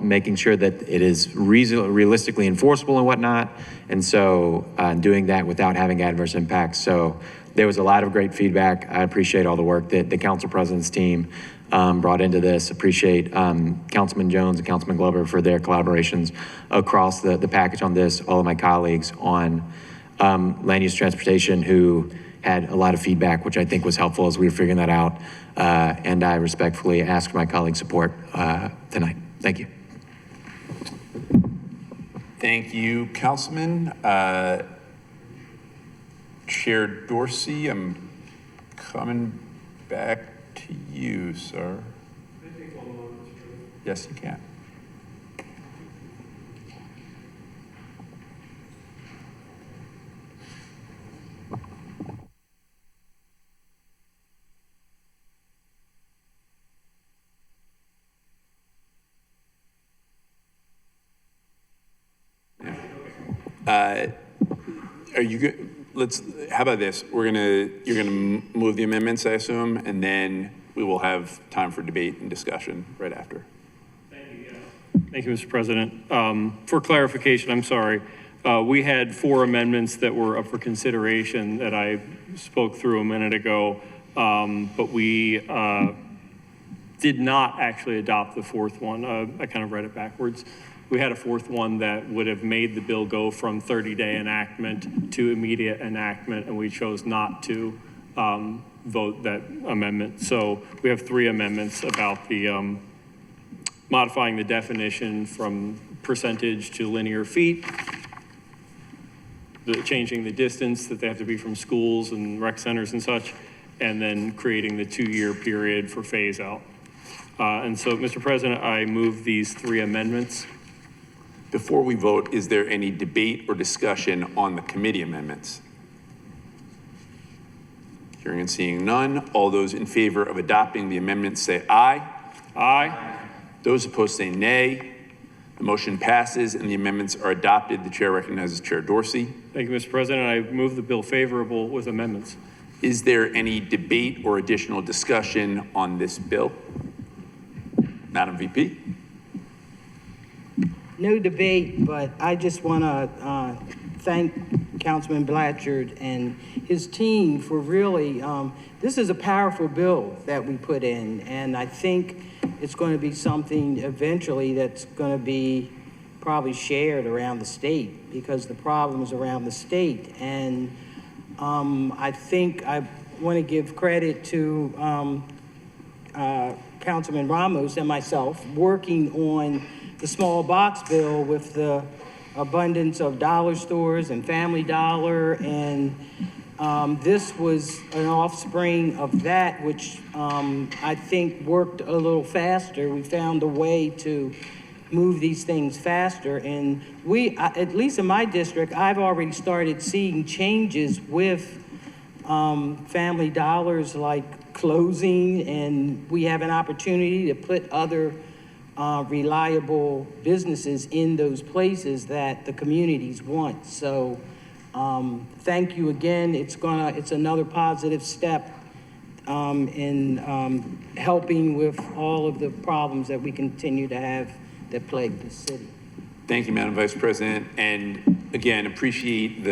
S4: making sure that it is realistically enforceable and whatnot. And so doing that without having adverse impacts. So there was a lot of great feedback. I appreciate all the work that the council president's team brought into this. Appreciate Councilman Jones and Councilman Glover for their collaborations across the package on this. All of my colleagues on land use transportation who had a lot of feedback, which I think was helpful as we were figuring that out. And I respectfully ask for my colleagues' support tonight. Thank you.
S1: Thank you, Councilman. Chair Dorsey, I'm coming back to you, sir. Yes, you can. Are you good? How about this? You're gonna move the amendments, I assume, and then we will have time for debate and discussion right after.
S7: Thank you, Mr. President. For clarification, I'm sorry. We had 4 amendments that were up for consideration that I spoke through a minute ago, but we did not actually adopt the 4th one. I kind of read it backwards. We had a 4th one that would have made the bill go from 30-day enactment to immediate enactment, and we chose not to vote that amendment. So we have 3 amendments about the modifying the definition from percentage to linear feet, changing the distance that they have to be from schools and rec centers and such, and then creating the 2-year period for phase out. And so, Mr. President, I move these 3 amendments.
S1: Before we vote, is there any debate or discussion on the committee amendments? Hearing and seeing none, all those in favor of adopting the amendments say aye.
S7: Aye.
S1: Those opposed say nay. The motion passes and the amendments are adopted. The chair recognizes Chair Dorsey.
S7: Thank you, Mr. President. I move the bill favorable with amendments.
S1: Is there any debate or additional discussion on this bill? Madam VP?
S13: No debate, but I just want to thank Councilman Blanchard and his team for really, this is a powerful bill that we put in, and I think it's going to be something eventually that's going to be probably shared around the state because the problems around the state. And I think I want to give credit to Councilman Ramos and myself working on the small box bill with the abundance of dollar stores and Family Dollar, and this was an offspring of that, which I think worked a little faster. We found a way to move these things faster. And at least in my district, I've already started seeing changes with Family Dollars, like closing, and we have an opportunity to put other reliable businesses in those places that the communities want. So thank you again. It's another positive step in helping with all of the problems that we continue to have that plague the city.
S1: Thank you, Madam Vice President. And again, appreciate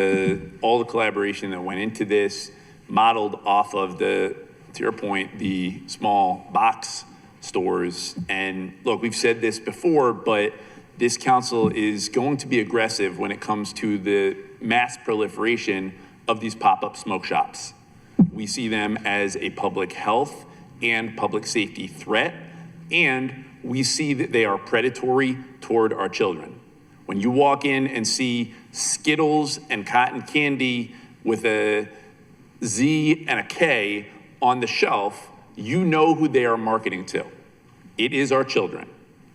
S1: all the collaboration that went into this, modeled off of to your point, the small box stores. And look, we've said this before, but this council is going to be aggressive when it comes to the mass proliferation of these pop-up smoke shops. We see them as a public health and public safety threat, and we see that they are predatory toward our children. When you walk in and see Skittles and cotton candy with a Z and a K on the shelf, you know who they are marketing to. It is our children.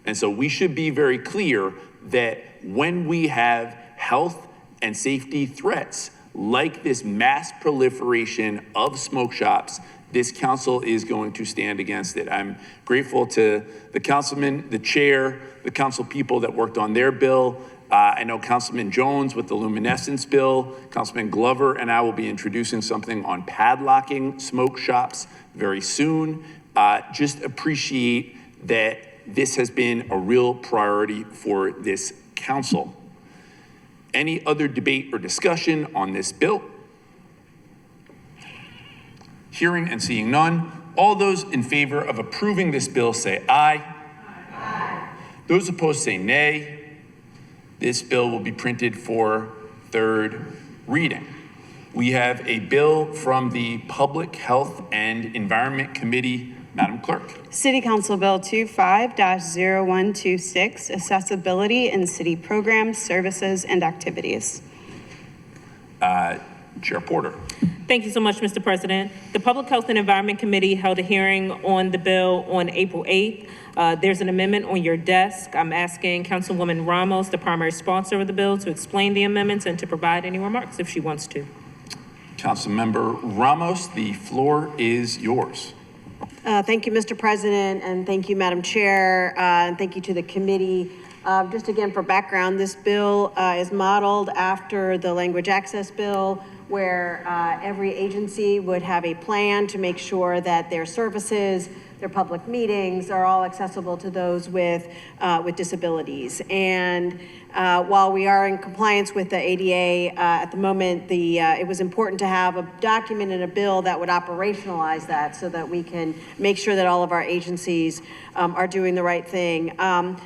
S1: And so we should be very clear that when we have health and safety threats like this mass proliferation of smoke shops, this council is going to stand against it. I'm grateful to the councilman, the chair, the council people that worked on their bill. I know Councilman Jones with the luminescence bill. Councilman Glover and I will be introducing something on padlocking smoke shops very soon. Just appreciate that this has been a real priority for this council. Any other debate or discussion on this bill? Hearing and seeing none, all those in favor of approving this bill say aye. Aye. Those opposed say nay. This bill will be printed for third reading. We have a bill from the Public Health and Environment Committee. Madam Clerk.
S6: City Council Bill 25-0126, Accessibility in City Programs, Services, and Activities.
S1: Chair Porter.
S5: Thank you so much, Mr. President. The Public Health and Environment Committee held a hearing on the bill on April 8th. There's an amendment on your desk. I'm asking Councilwoman Ramos, the primary sponsor of the bill, to explain the amendments and to provide any remarks if she wants to.
S1: Councilmember Ramos, the floor is yours.
S2: Thank you, Mr. President, and thank you, Madam Chair, and thank you to the committee. Just again, for background, this bill is modeled after the language access bill, where every agency would have a plan to make sure that their services, their public meetings are all accessible to those with disabilities. And while we are in compliance with the ADA at the moment, it was important to have a document and a bill that would operationalize that so that we can make sure that all of our agencies are doing the right thing.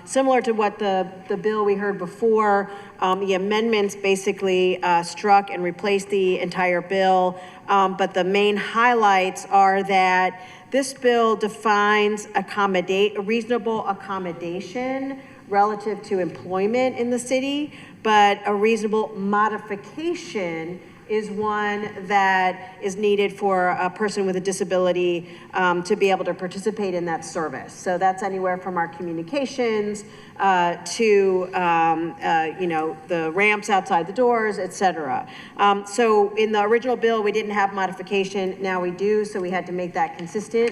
S2: Similar to what the bill we heard before, the amendments basically struck and replaced the entire bill, but the main highlights are that this bill defines a reasonable accommodation relative to employment in the city, but a reasonable modification is one that is needed for a person with a disability to be able to participate in that service. So that's anywhere from our communications to the ramps outside the doors, et cetera. So in the original bill, we didn't have modification. Now we do, so we had to make that consistent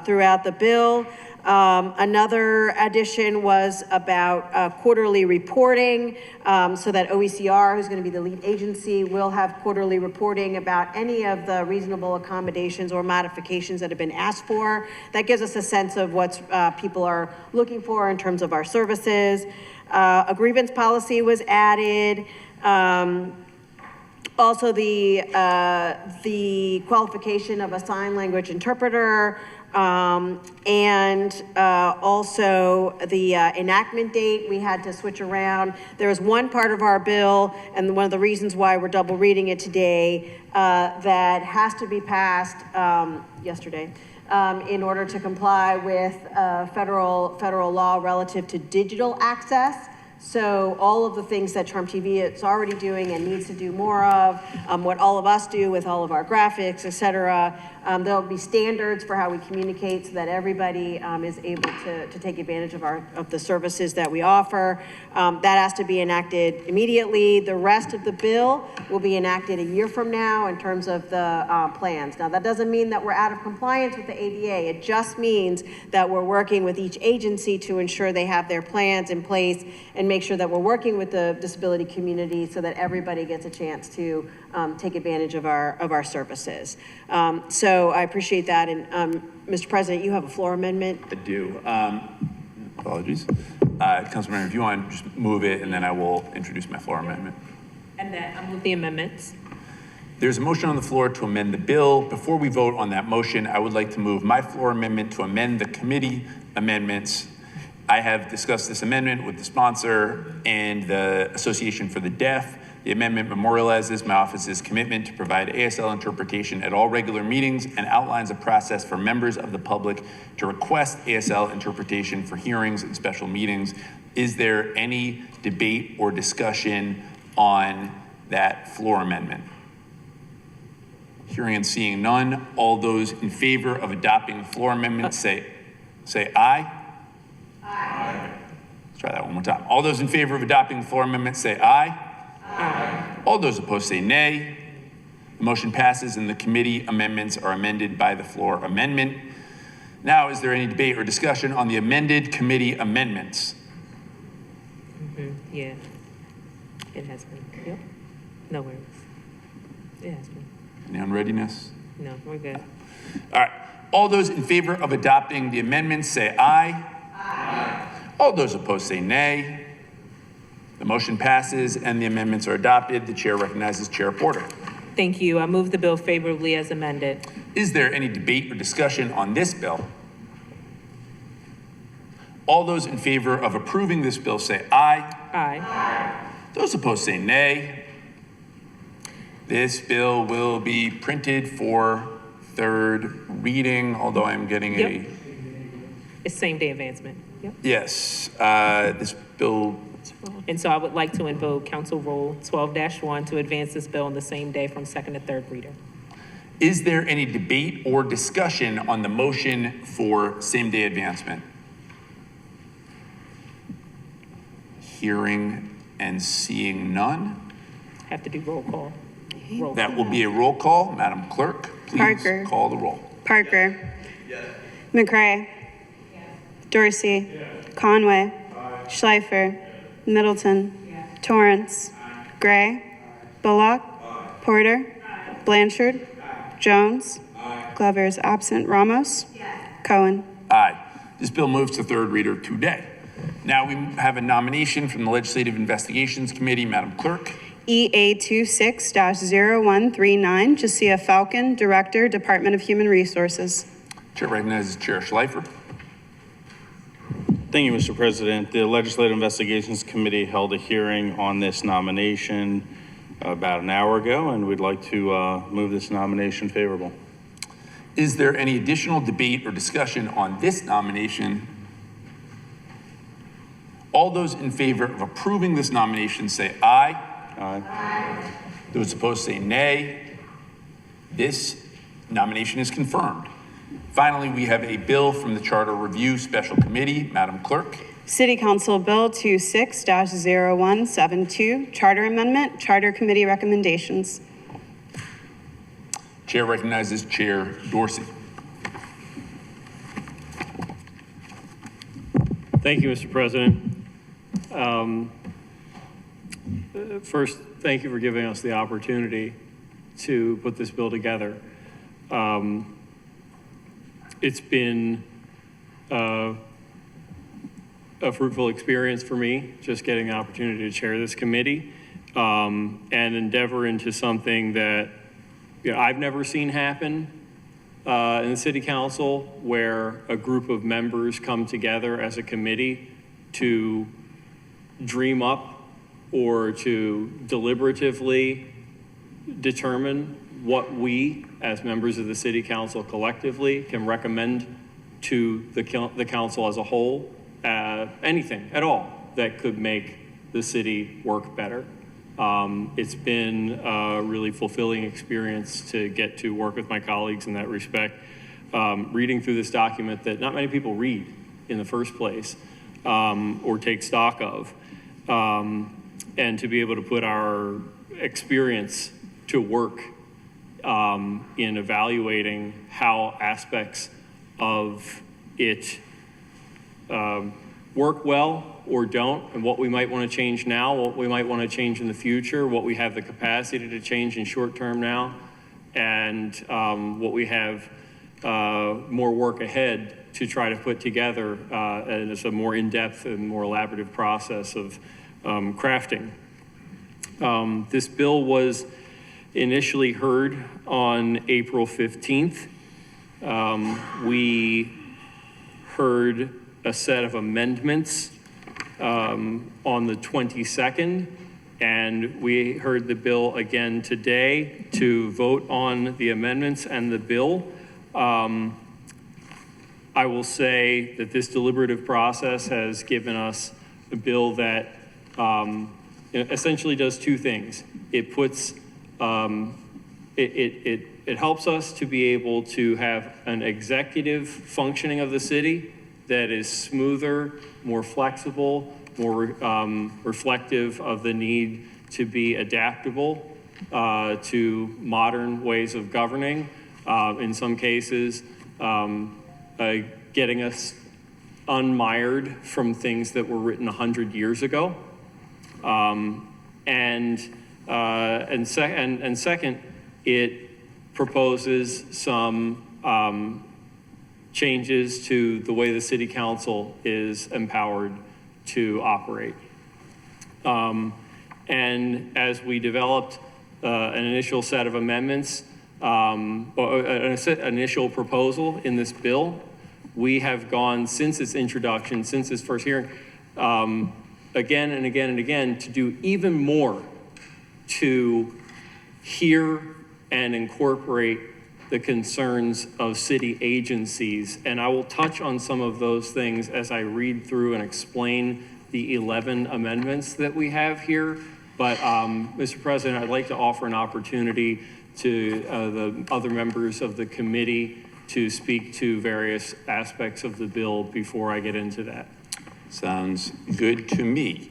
S2: throughout the bill. Another addition was about quarterly reporting, so that OECR, who's going to be the lead agency, will have quarterly reporting about any of the reasonable accommodations or modifications that have been asked for. That gives us a sense of what people are looking for in terms of our services. A grievance policy was added. Also, the qualification of a sign language interpreter, and also the enactment date we had to switch around. There was one part of our bill, and one of the reasons why we're double reading it today, that has to be passed yesterday in order to comply with federal law relative to digital access So all of the things that Trump TV is already doing and needs to do more of, what all of us do with all of our graphics, et cetera, there'll be standards for how we communicate so that everybody is able to take advantage of the services that we offer. That has to be enacted immediately. The rest of the bill will be enacted a year from now in terms of the plans. Now, that doesn't mean that we're out of compliance with the ADA. It just means that we're working with each agency to ensure they have their plans in place and make sure that we're working with the disability community so that everybody gets a chance to take advantage of our services. So I appreciate that. And Mr. President, you have a floor amendment.
S1: I do. Apologies. Councilmember, if you want to just move it, and then I will introduce my floor amendment.
S5: And then I move the amendments.
S1: There's a motion on the floor to amend the bill. Before we vote on that motion, I would like to move my floor amendment to amend the committee amendments. I have discussed this amendment with the sponsor and the Association for the Deaf. The amendment memorializes my office's commitment to provide ASL interpretation at all regular meetings and outlines a process for members of the public to request ASL interpretation for hearings and special meetings. Is there any debate or discussion on that floor amendment? Hearing and seeing none, all those in favor of adopting the floor amendment say aye. Aye. Let's try that one more time. All those in favor of adopting the floor amendment say aye. Aye. All those opposed say nay. The motion passes and the committee amendments are amended by the floor amendment. Now, is there any debate or discussion on the amended committee amendments?
S5: Yeah, it has been. Yep. No worries. It has been.
S1: Any unreadiness?
S5: No, we're good.
S1: All right. All those in favor of adopting the amendments say aye. Aye. All those opposed say nay. The motion passes and the amendments are adopted. The chair recognizes Chair Porter.
S5: Thank you. I move the bill favorably as amended.
S1: Is there any debate or discussion on this bill? All those in favor of approving this bill say aye.
S5: Aye.
S1: Those opposed say nay. This bill will be printed for third reading, although I'm getting
S5: It's same day advancement. Yep.
S1: Yes, this bill.
S5: And so I would like to invoke Council Rule 12-1 to advance this bill on the same day from second to third reader.
S1: Is there any debate or discussion on the motion for same day advancement? Hearing and seeing none.
S5: Have to do roll call.
S1: That will be a roll call. Madam Clerk, please
S6: Parker.
S1: call the roll.
S6: Parker. Yes. McCray. Yes. Dorsey. Yes. Conway. Aye. Schleifer. Middleton. Yes. Torrance. Aye. Gray. Bullock. Aye. Porter. Aye. Blanchard. Aye. Jones. Aye. Glover is absent. Ramos. Yes. Cohen.
S1: Aye. This bill moves to third reader today. Now we have a nomination from the Legislative Investigations Committee. Madam Clerk.
S6: EA 26-0139, Jasiah Falcon, Director, Department of Human Resources.
S1: Chair recognizes Chair Schleifer.
S14: Thank you, Mr. President. The Legislative Investigations Committee held a hearing on this nomination about an hour ago, and we'd like to move this nomination favorable.
S1: Is there any additional debate or discussion on this nomination? All those in favor of approving this nomination say aye.
S14: Aye.
S1: Aye. Those opposed say nay. This nomination is confirmed. Finally, we have a bill from the Charter Review Special Committee. Madam Clerk.
S6: City Council Bill 26-0172, Charter Amendment, Charter Committee recommendations.
S1: Chair recognizes Chair Dorsey.
S7: Thank you, Mr. President. First, thank you for giving us the opportunity to put this bill together. It's been a fruitful experience for me, just getting the opportunity to chair this committee and endeavor into something that I've never seen happen in the City Council, where a group of members come together as a committee to dream up or to deliberatively determine what we, as members of the City Council collectively, can recommend to the council as a whole, anything at all that could make the city work better. It's been a really fulfilling experience to get to work with my colleagues in that respect. Reading through this document that not many people read in the first place or take stock of, and to be able to put our experience to work in evaluating how aspects of it work well or don't, and what we might want to change now, what we might want to change in the future, what we have the capacity to change in short term now, and what we have more work ahead to try to put together, and it's a more in-depth and more elaborative process of crafting. This bill was initially heard on April 15th. We heard a set of amendments on the 22nd, and we heard the bill again today to vote on the amendments and the bill. I will say that this deliberative process has given us a bill that essentially does two things. It puts, it helps us to be able to have an executive functioning of the city that is smoother, more flexible, more reflective of the need to be adaptable to modern ways of governing. In some cases, getting us unmired from things that were written 100 years ago. And second, it proposes some changes to the way the city council is empowered to operate. And as we developed an initial set of amendments, or an initial proposal in this bill, we have gone since its introduction, since its first hearing, again and again and again to do even more to hear and incorporate the concerns of city agencies. And I will touch on some of those things as I read through and explain the 11 amendments that we have here. But Mr. President, I'd like to offer an opportunity to the other members of the committee to speak to various aspects of the bill before I get into that.
S1: Sounds good to me.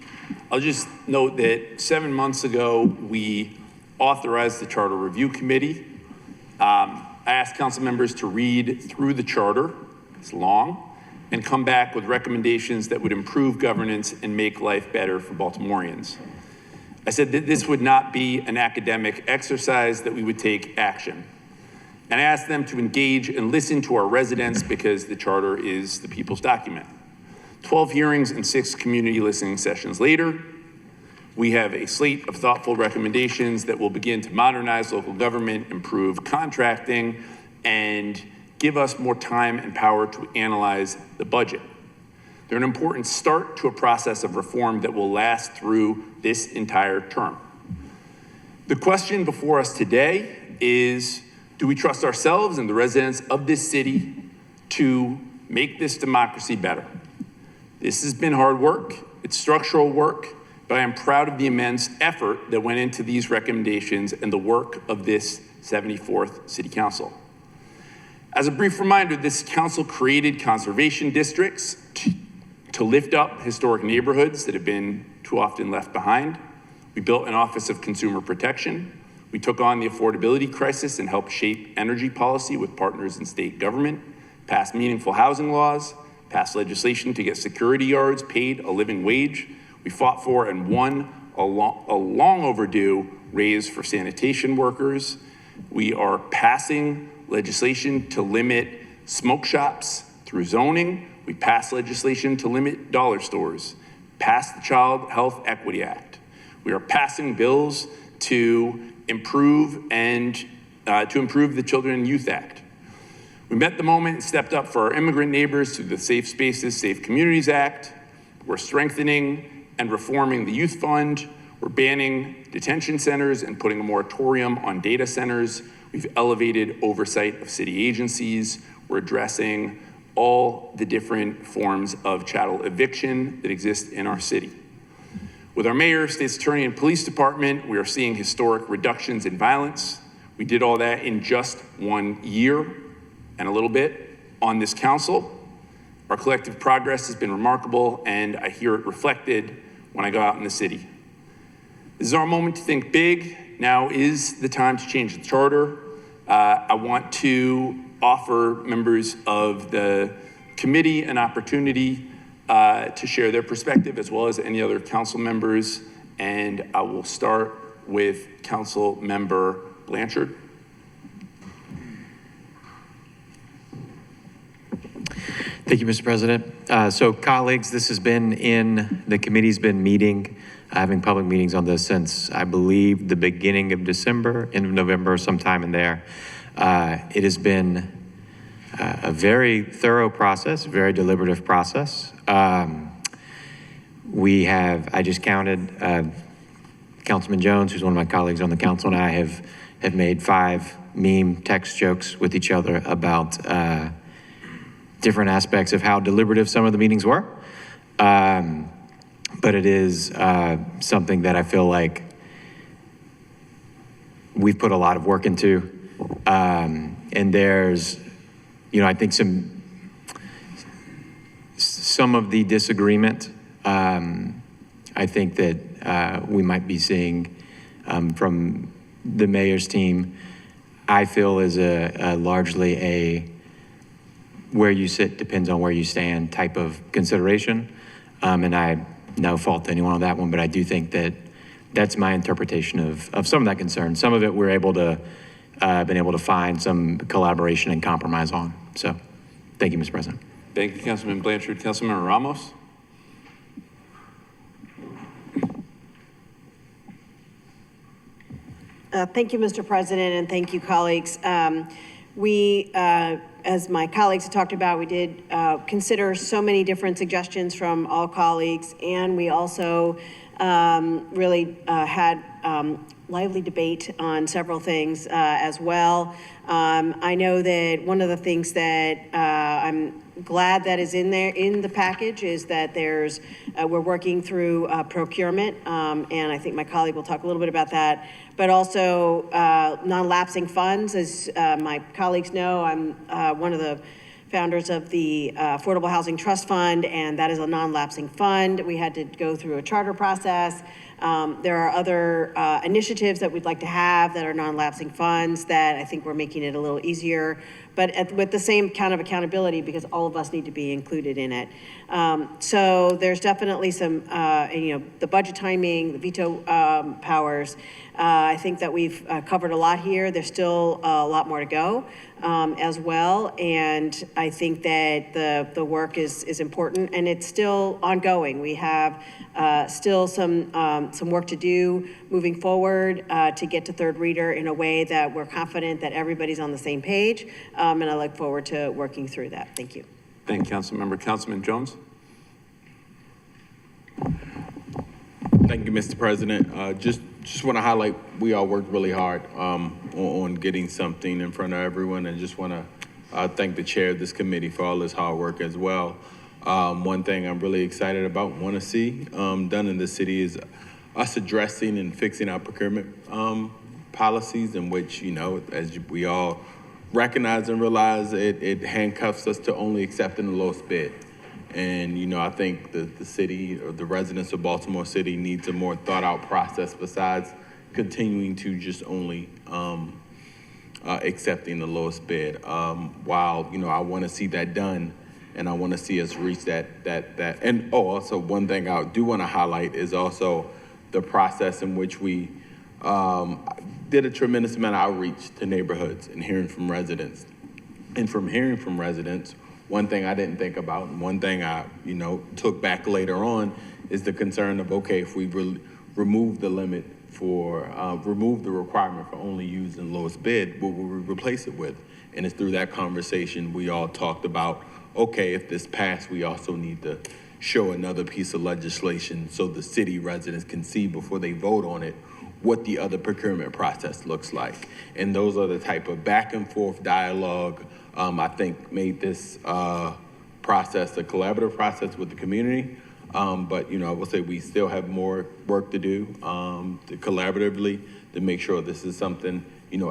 S1: I'll just note that 7 months ago, we authorized the Charter Review Committee. I asked council members to read through the charter, it's long, and come back with recommendations that would improve governance and make life better for Baltimoreans. I said that this would not be an academic exercise, that we would take action. And I asked them to engage and listen to our residents because the charter is the people's document. 12 hearings and 6 community listening sessions later, we have a slate of thoughtful recommendations that will begin to modernize local government, improve contracting, and give us more time and power to analyze the budget. They're an important start to a process of reform that will last through this entire term. The question before us today is, do we trust ourselves and the residents of this city to make this democracy better? This has been hard work, it's structural work, but I am proud of the immense effort that went into these recommendations and the work of this 74th City Council. As a brief reminder, this council created conservation districts to lift up historic neighborhoods that have been too often left behind. We built an Office of Consumer Protection. We took on the affordability crisis and helped shape energy policy with partners in state government, passed meaningful housing laws, passed legislation to get security guards paid a living wage. We fought for and won a long overdue raise for sanitation workers. We are passing legislation to limit smoke shops through zoning. We passed legislation to limit dollar stores, passed the Child Health Equity Act. We are passing bills to improve the Children and Youth Act. We met the moment and stepped up for our immigrant neighbors through the Safe Spaces, Safe Communities Act. We're strengthening and reforming the Youth Fund. We're banning detention centers and putting a moratorium on data centers. We've elevated oversight of city agencies. We're addressing all the different forms of chattel eviction that exist in our city. With our mayor, state's attorney, and police department, we are seeing historic reductions in violence. We did all that in just 1 year and a little bit on this council. Our collective progress has been remarkable, and I hear it reflected when I go out in the city. This is our moment to think big. Now is the time to change the charter. I want to offer members of the committee an opportunity to share their perspective, as well as any other council members. And I will start with Council Member Blanchard.
S4: Thank you, Mr. President. So colleagues, this has been the committee's been meeting, having public meetings on this since, I believe, the beginning of December, end of November, sometime in there. It has been a very thorough process, very deliberative process. I just counted, Councilman Jones, who's one of my colleagues on the council, and I have made 5 meme text jokes with each other about different aspects of how deliberative some of the meetings were. But it is something that I feel like we've put a lot of work into. And there's, I think some of the disagreement, I think that we might be seeing from the mayor's team, I feel is largely a where you sit depends on where you stand type of consideration. And I no fault to anyone on that one, but I do think that that's my interpretation of some of that concern. Some of it we're been able to find some collaboration and compromise on. So thank you, Mr. President.
S1: Thank you, Councilman Blanchard. Councilmember Ramos.
S2: Thank you, Mr. President, and thank you, colleagues. As my colleagues have talked about, we did consider so many different suggestions from all colleagues, and we also really had lively debate on several things as well. I know that one of the things that I'm glad that is in there in the package is that we're working through procurement, and I think my colleague will talk a little bit about that, but also non-lapsing funds. As my colleagues know, I'm one of the founders of the Affordable Housing Trust Fund, and that is a non-lapsing fund. We had to go through a charter process. There are other initiatives that we'd like to have that are non-lapsing funds that I think we're making it a little easier, but with the same kind of accountability because all of us need to be included in it. So there's definitely some, the budget timing, the veto powers. I think that we've covered a lot here. There's still a lot more to go as well. And I think that the work is important and it's still ongoing. We have still some work to do moving forward to get to third reader in a way that we're confident that everybody's on the same page. And I look forward to working through that. Thank you.
S1: Thank you, Councilmember. Councilman Jones.
S14: Thank you, Mr. President. Just want to highlight we all worked really hard on getting something in front of everyone, and just want to thank the chair of this committee for all his hard work as well. One thing I'm really excited about, want to see done in the city is us addressing and fixing our procurement policies, in which, as we all recognize and realize, it handcuffs us to only accepting the lowest bid. And, I think the city or the residents of Baltimore City needs a more thought out process besides continuing to just only accepting the lowest bid. While, I want to see that done, and I want to see us reach that. And also one thing I do want to highlight is also the process in which we did a tremendous amount of outreach to neighborhoods and hearing from residents. And from hearing from residents, one thing I didn't think about, and one thing I, took back later on, is the concern of, okay, if we remove the limit for, remove the requirement for only using the lowest bid, what will we replace it with? And it's through that conversation we all talked about, okay, if this passed, we also need to show another piece of legislation so the city residents can see before they vote on it what the other procurement process looks like. And those are the type of back and forth dialogue I think made this process a collaborative process with the community, But, I will say we still have more work to do collaboratively to make sure this is something,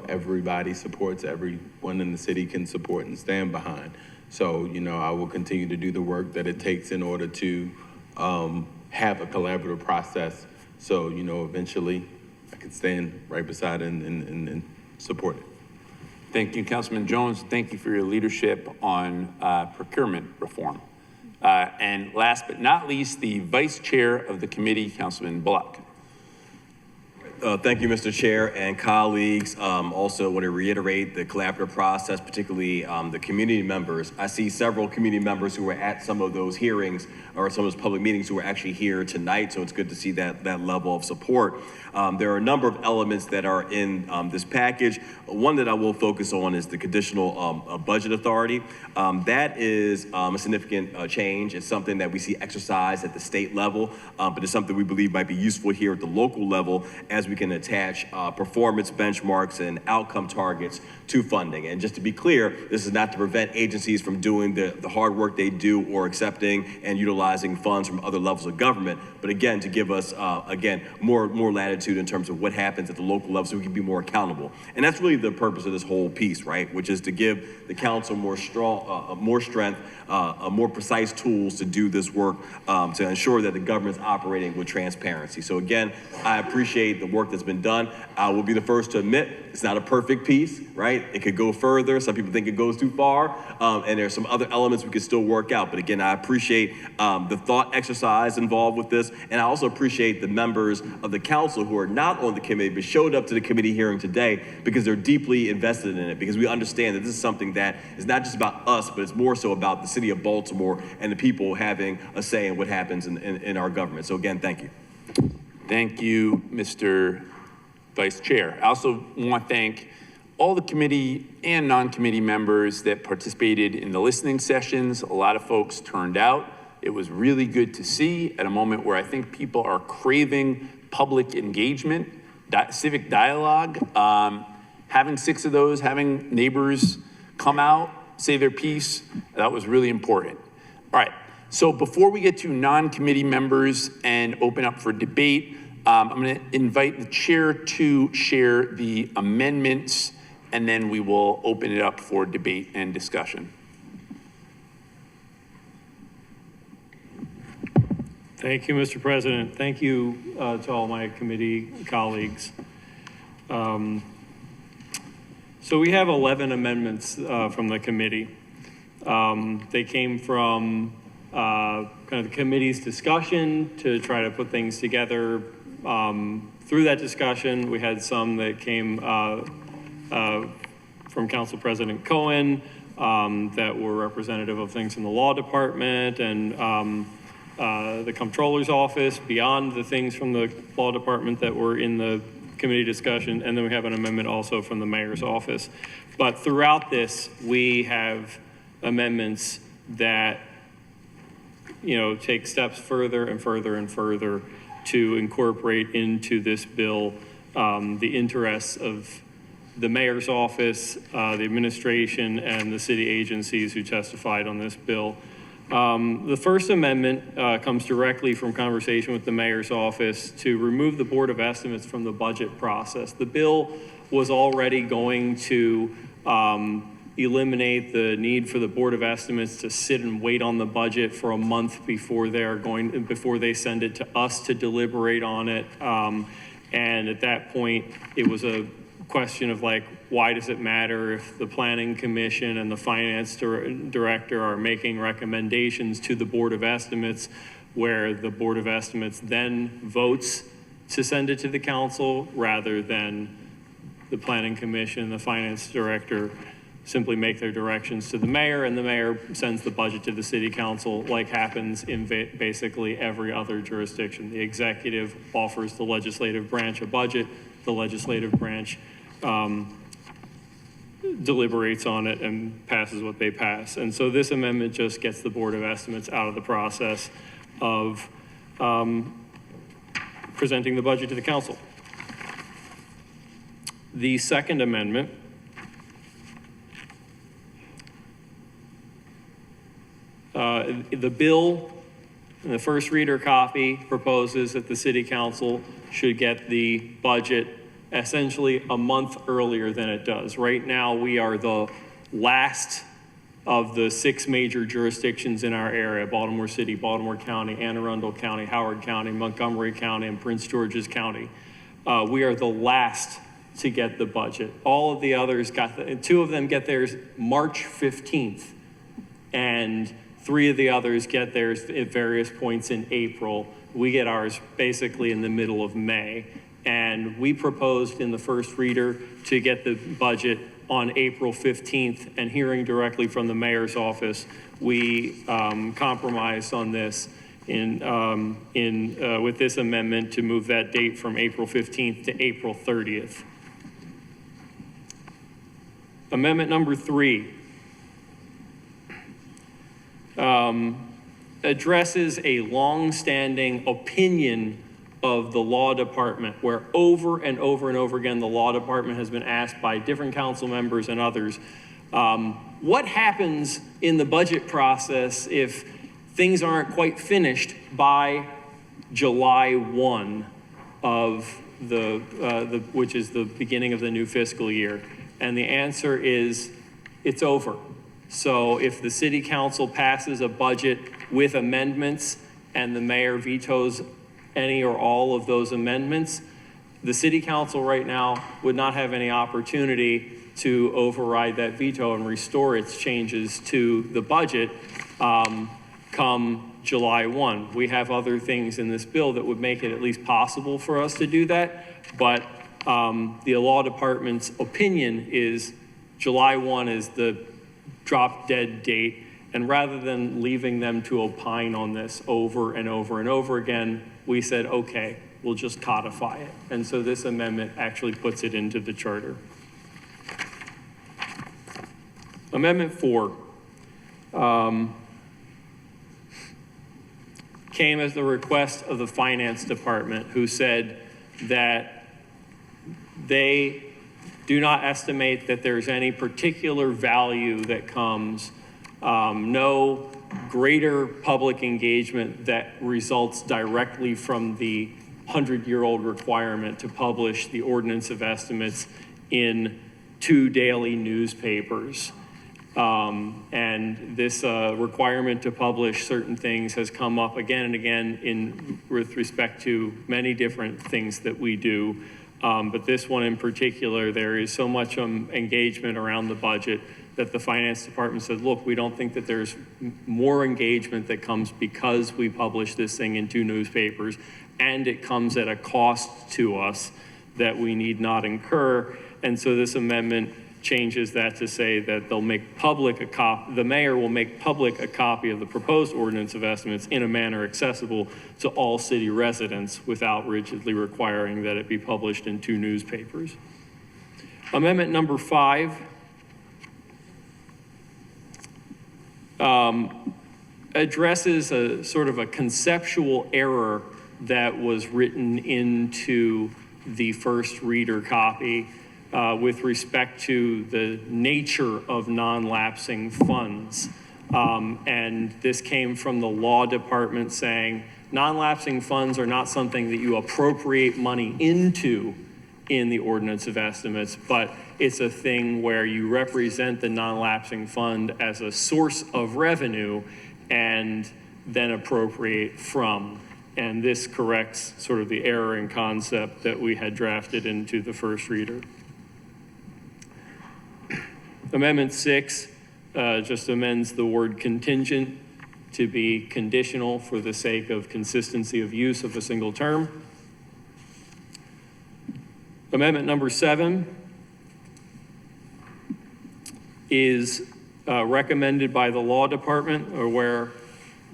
S14: everybody supports, everyone in the city can support and stand behind. So, I will continue to do the work that it takes in order to have a collaborative process. So, eventually I can stand right beside it and support it.
S1: Thank you, Councilman Jones. Thank you for your leadership on procurement reform. And last but not least, the Vice Chair of the committee, Councilman Bullock.
S8: Thank you, Mr. Chair and colleagues. Also want to reiterate the collaborative process, particularly the community members. I see several community members who were at some of those hearings or some of those public meetings who are actually here tonight, so it's good to see that level of support. There are a number of elements that are in this package. One that I will focus on is the conditional budget authority. That is a significant change. It's something that we see exercised at the state level, but it's something we believe might be useful here at the local level as we can attach performance benchmarks and outcome targets to funding. And just to be clear, this is not to prevent agencies from doing the hard work they do or accepting and utilizing funds from other levels of government, but again, to give us, again, more latitude in terms of what happens at the local level so we can be more accountable. And that's really the purpose of this whole piece, right? Which is to give the council more strength, more precise tools to do this work to ensure that the government's operating with transparency. So again, I appreciate the work that's been done. I will be the first to admit it's not a perfect piece, right? It could go further. Some people think it goes too far, and there's some other elements we could still work out. But again, I appreciate the thought exercise involved with this, and I also appreciate the members of the council who are not on the committee but showed up to the committee hearing today because they're deeply invested in it, because we understand that this is something that is not just about us, but it's more so about the city of Baltimore and the people having a say in what happens in our government. So again, thank you.
S1: Thank you, Mr. Vice Chair. I also want to thank all the committee and non-committee members that participated in the listening sessions. A lot of folks turned out. It was really good to see at a moment where I think people are craving public engagement, civic dialogue. Having 6 of those, having neighbors come out, say their piece, that was really important. All right, so before we get to non-committee members and open up for debate, I'm going to invite the chair to share the amendments, and then we will open it up for debate and discussion.
S7: Thank you, Mr. President. Thank you to all my committee colleagues. So we have 11 amendments from the committee. They came from kind of the committee's discussion to try to put things together. Through that discussion, we had some that came from Council President Cohen that were representative of things in the law department and the comptroller's office, beyond the things from the law department that were in the committee discussion, and then we have an amendment also from the mayor's office. But throughout this, we have amendments that, take steps further and further and further to incorporate into this bill the interests of the mayor's office, the administration, and the city agencies who testified on this bill. The first amendment comes directly from conversation with the mayor's office to remove the Board of Estimates from the budget process. The bill was already going to eliminate the need for the Board of Estimates to sit and wait on the budget for a month before they send it to us to deliberate on it. And at that point, it was a question of why does it matter if the Planning Commission and the Finance Director are making recommendations to the Board of Estimates, where the Board of Estimates then votes to send it to the council, rather than the Planning Commission, the Finance Director simply make their directions to the mayor, and the mayor sends the budget to the city council, like happens in basically every other jurisdiction. The executive offers the legislative branch a budget, the legislative branch deliberates on it and passes what they pass. And so this amendment just gets the Board of Estimates out of the process of presenting the budget to the council. The second amendment the bill And the first reader copy proposes that the city council should get the budget essentially a month earlier than it does. Right now, we are the last of the 6 major jurisdictions in our area: Baltimore City, Baltimore County, Anne Arundel County, Howard County, Montgomery County, and Prince George's County. We are the last to get the budget. All of the others got, 2 of them get theirs March 15th, and 3 of the others get theirs at various points in April. We get ours basically in the middle of May. And we proposed in the first reader to get the budget on April 15th, and hearing directly from the mayor's office, we compromised on this with this amendment to move that date from April 15th to April 30th. Amendment number 3 addresses a long-standing opinion of the law department, where over and over and over again, the law department has been asked by different council members and others, what happens in the budget process if things aren't quite finished by July 1 of which is the beginning of the new fiscal year? And the answer is, it's over. So if the city council passes a budget with amendments and the mayor vetoes any or all of those amendments, the city council right now would not have any opportunity to override that veto and restore its changes to the budget come July 1. We have other things in this bill that would make it at least possible for us to do that, but the law department's opinion is July 1 is the drop dead date, and rather than leaving them to opine on this over and over and over again, we said, okay, we'll just codify it. And so this amendment actually puts it into the charter. Amendment 4 came as the request of the finance department, who said that they do not estimate that there's any particular value that comes, no greater public engagement that results directly from the 100-year-old requirement to publish the ordinance of estimates in 2 daily newspapers. And this requirement to publish certain things has come up again and again with respect to many different things that we do. But this one in particular, there is so much engagement around the budget that the finance department said, look, we don't think that there's more engagement that comes because we publish this thing in 2 newspapers, and it comes at a cost to us that we need not incur. And so this amendment changes that to say that they'll make public the mayor will make public a copy of the proposed ordinance of estimates in a manner accessible to all city residents without rigidly requiring that it be published in 2 newspapers. Amendment number 5 addresses a sort of a conceptual error that was written into the first reader copy with respect to the nature of non-lapsing funds. And this came from the law department saying non-lapsing funds are not something that you appropriate money into in the ordinance of estimates, but it's a thing where you represent the non-lapsing fund as a source of revenue and then appropriate from. And this corrects sort of the error in concept that we had drafted into the first reader. Amendment 6 just amends the word contingent to be conditional for the sake of consistency of use of a single term. Amendment number 7 is recommended by the law department, or where,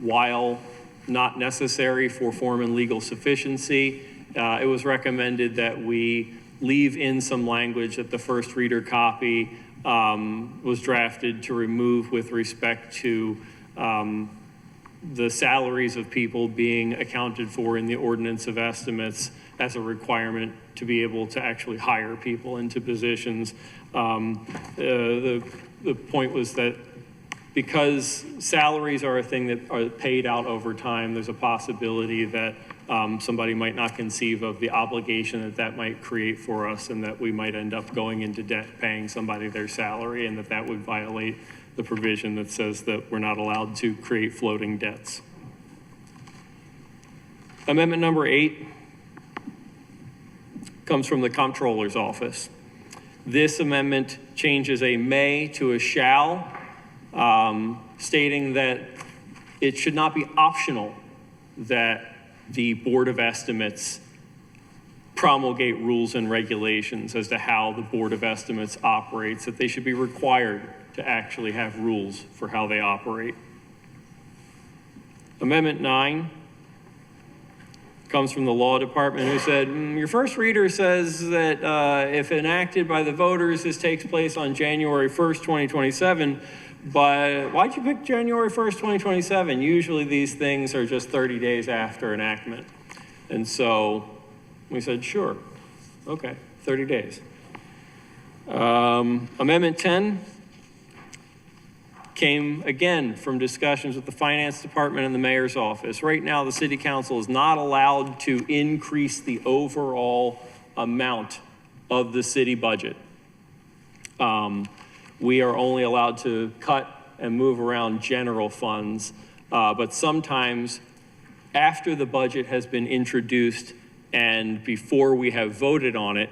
S7: while not necessary for form and legal sufficiency, it was recommended that we leave in some language that the first reader copy was drafted to remove with respect to the salaries of people being accounted for in the ordinance of estimates as a requirement to be able to actually hire people into positions. The point was that because salaries are a thing that are paid out over time, there's a possibility that somebody might not conceive of the obligation that that might create for us, and that we might end up going into debt paying somebody their salary, and that would violate the provision that says that we're not allowed to create floating debts. Amendment number 8 comes from the Comptroller's Office. This amendment changes a may to a shall, stating that it should not be optional that the Board of Estimates promulgate rules and regulations as to how the Board of Estimates operates, that they should be required to actually have rules for how they operate. Amendment 9 comes from the Law Department, who said, your first reader says that if enacted by the voters, this takes place on January 1st, 2027, but why'd you pick January 1st, 2027? Usually these things are just 30 days after enactment. And so we said, sure, okay, 30 days. Amendment 10 came again from discussions with the Finance Department and the Mayor's Office. Right now, the City Council is not allowed to increase the overall amount of the city budget. We are only allowed to cut and move around general funds, but sometimes after the budget has been introduced and before we have voted on it,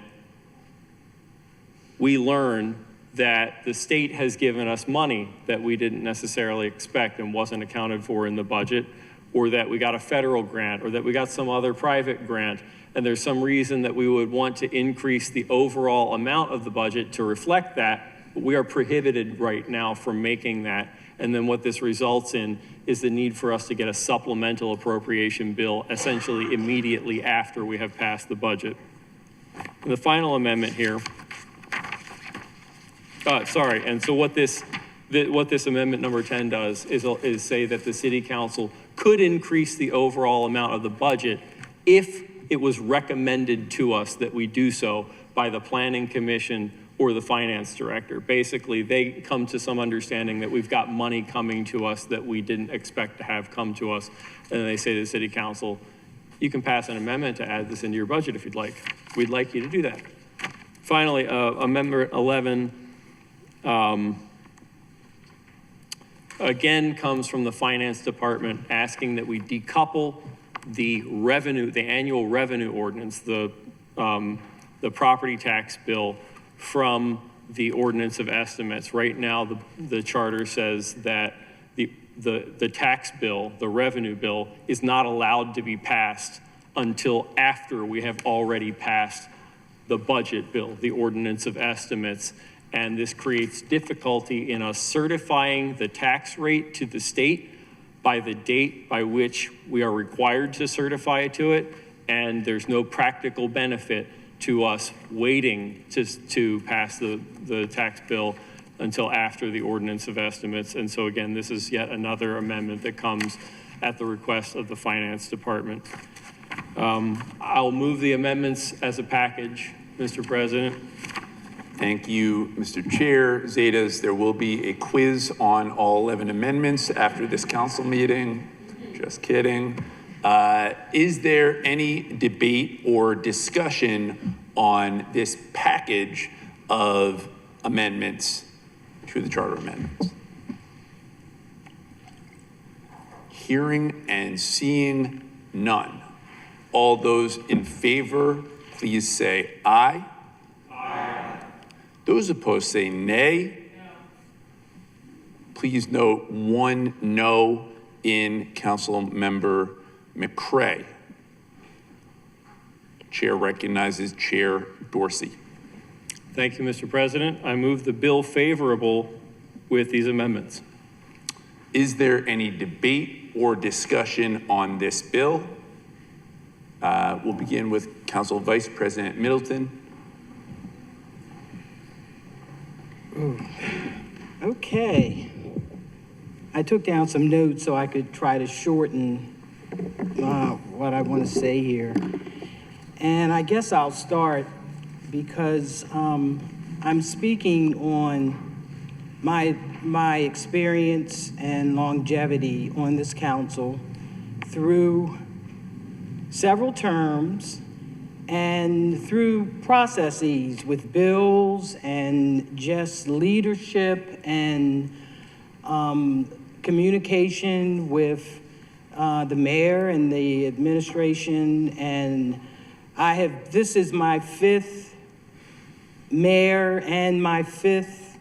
S7: we learn that the state has given us money that we didn't necessarily expect and wasn't accounted for in the budget, or that we got a federal grant, or that we got some other private grant, and there's some reason that we would want to increase the overall amount of the budget to reflect that, but we are prohibited right now from making that. And then what this results in is the need for us to get a supplemental appropriation bill essentially immediately after we have passed the budget. And the final amendment here, and so what this amendment number 10 does is say that the City Council could increase the overall amount of the budget if it was recommended to us that we do so by the Planning Commission or the Finance Director. Basically, they come to some understanding that we've got money coming to us that we didn't expect to have come to us, and they say to the City Council, you can pass an amendment to add this into your budget if you'd like. We'd like you to do that. Finally, Amendment 11 again comes from the Finance Department, asking that we decouple the annual revenue ordinance, the property tax bill, from the ordinance of estimates. Right now, the charter says that the tax bill, the revenue bill, is not allowed to be passed until after we have already passed the budget bill, the ordinance of estimates. And this creates difficulty in us certifying the tax rate to the state by the date by which we are required to certify it to it. And there's no practical benefit to us waiting to pass the tax bill until after the ordinance of estimates. And so again, this is yet another amendment that comes at the request of the Finance Department. I'll move the amendments as a package, Mr. President.
S1: Thank you, Mr. Chair. Zetas, there will be a quiz on all 11 amendments after this council meeting. Just kidding. Is there any debate or discussion on this package of amendments to the charter amendments? Hearing and seeing none. All those in favor, please say aye. Aye. Those opposed say nay. No. Please note one no in Council Member McCray. Chair recognizes Chair Dorsey.
S7: Thank you, Mr. President. I move the bill favorable with these amendments.
S1: Is there any debate or discussion on this bill? We'll begin with Council Vice President Middleton.
S13: Ooh. Okay. I took down some notes so I could try to shorten what I want to say here. And I guess I'll start because I'm speaking on my experience and longevity on this council through several terms and through processes with bills and just leadership and communication with the mayor and the administration. And this is my 5th mayor and my 5th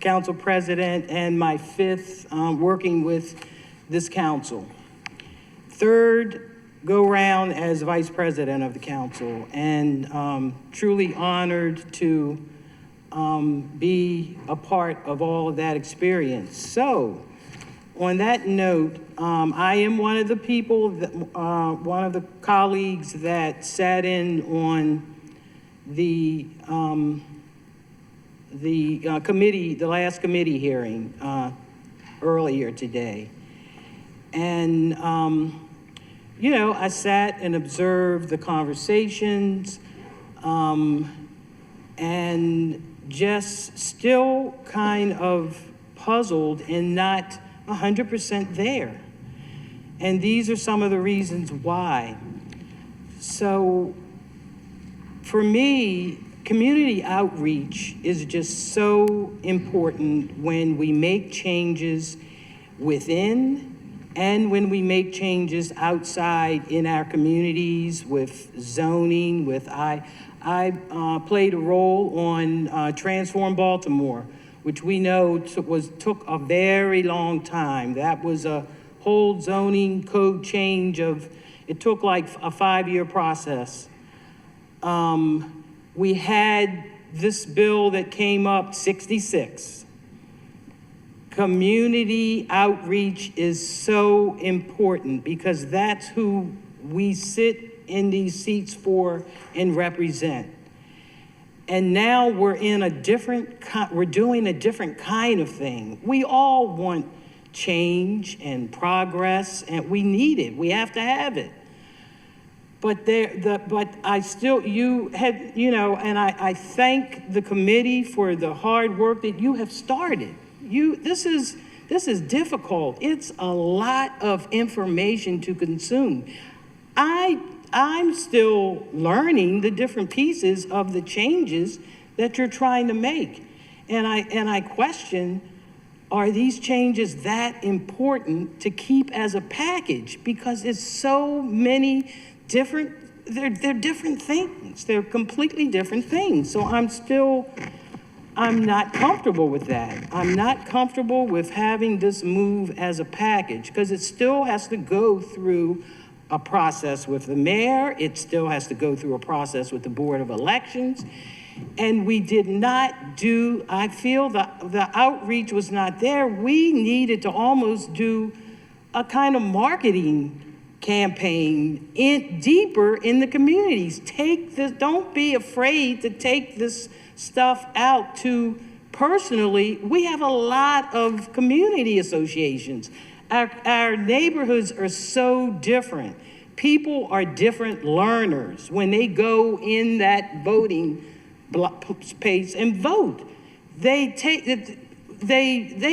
S13: council president and my 5th working with this council. 3rd go-round as vice president of the council, and truly honored to be a part of all of that experience. So, on that note, I am one of the people, one of the colleagues that sat in on the committee, the last committee hearing earlier today. And, you know, I sat and observed the conversations and just still kind of puzzled and not 100% there. And these are some of the reasons why. So for me, community outreach is just so important when we make changes within and when we make changes outside in our communities with zoning, with I played a role on Transform Baltimore, which we know took a very long time. That was a whole zoning code change it took like a 5-year process. We had this bill that came up, 66. Community outreach is so important because that's who we sit in these seats for and represent. And now we're doing a different kind of thing. We all want change and progress, and we need it. We have to have it. But I still, and I thank the committee for the hard work that you have started. This is difficult. It's a lot of information to consume. I'm still learning the different pieces of the changes that you're trying to make. And I question, are these changes that important to keep as a package? Because it's so many different, they're different things. They're completely different things. So I'm not comfortable with that. I'm not comfortable with having this move as a package because it still has to go through a process with the mayor. It still has to go through a process with the Board of Elections. And we did not I feel the outreach was not there. We needed to almost do a kind of marketing campaign deeper in the communities. Don't be afraid to take this stuff out to personally. We have a lot of community associations. Our neighborhoods are so different. People are different learners when they go in that voting space and vote. They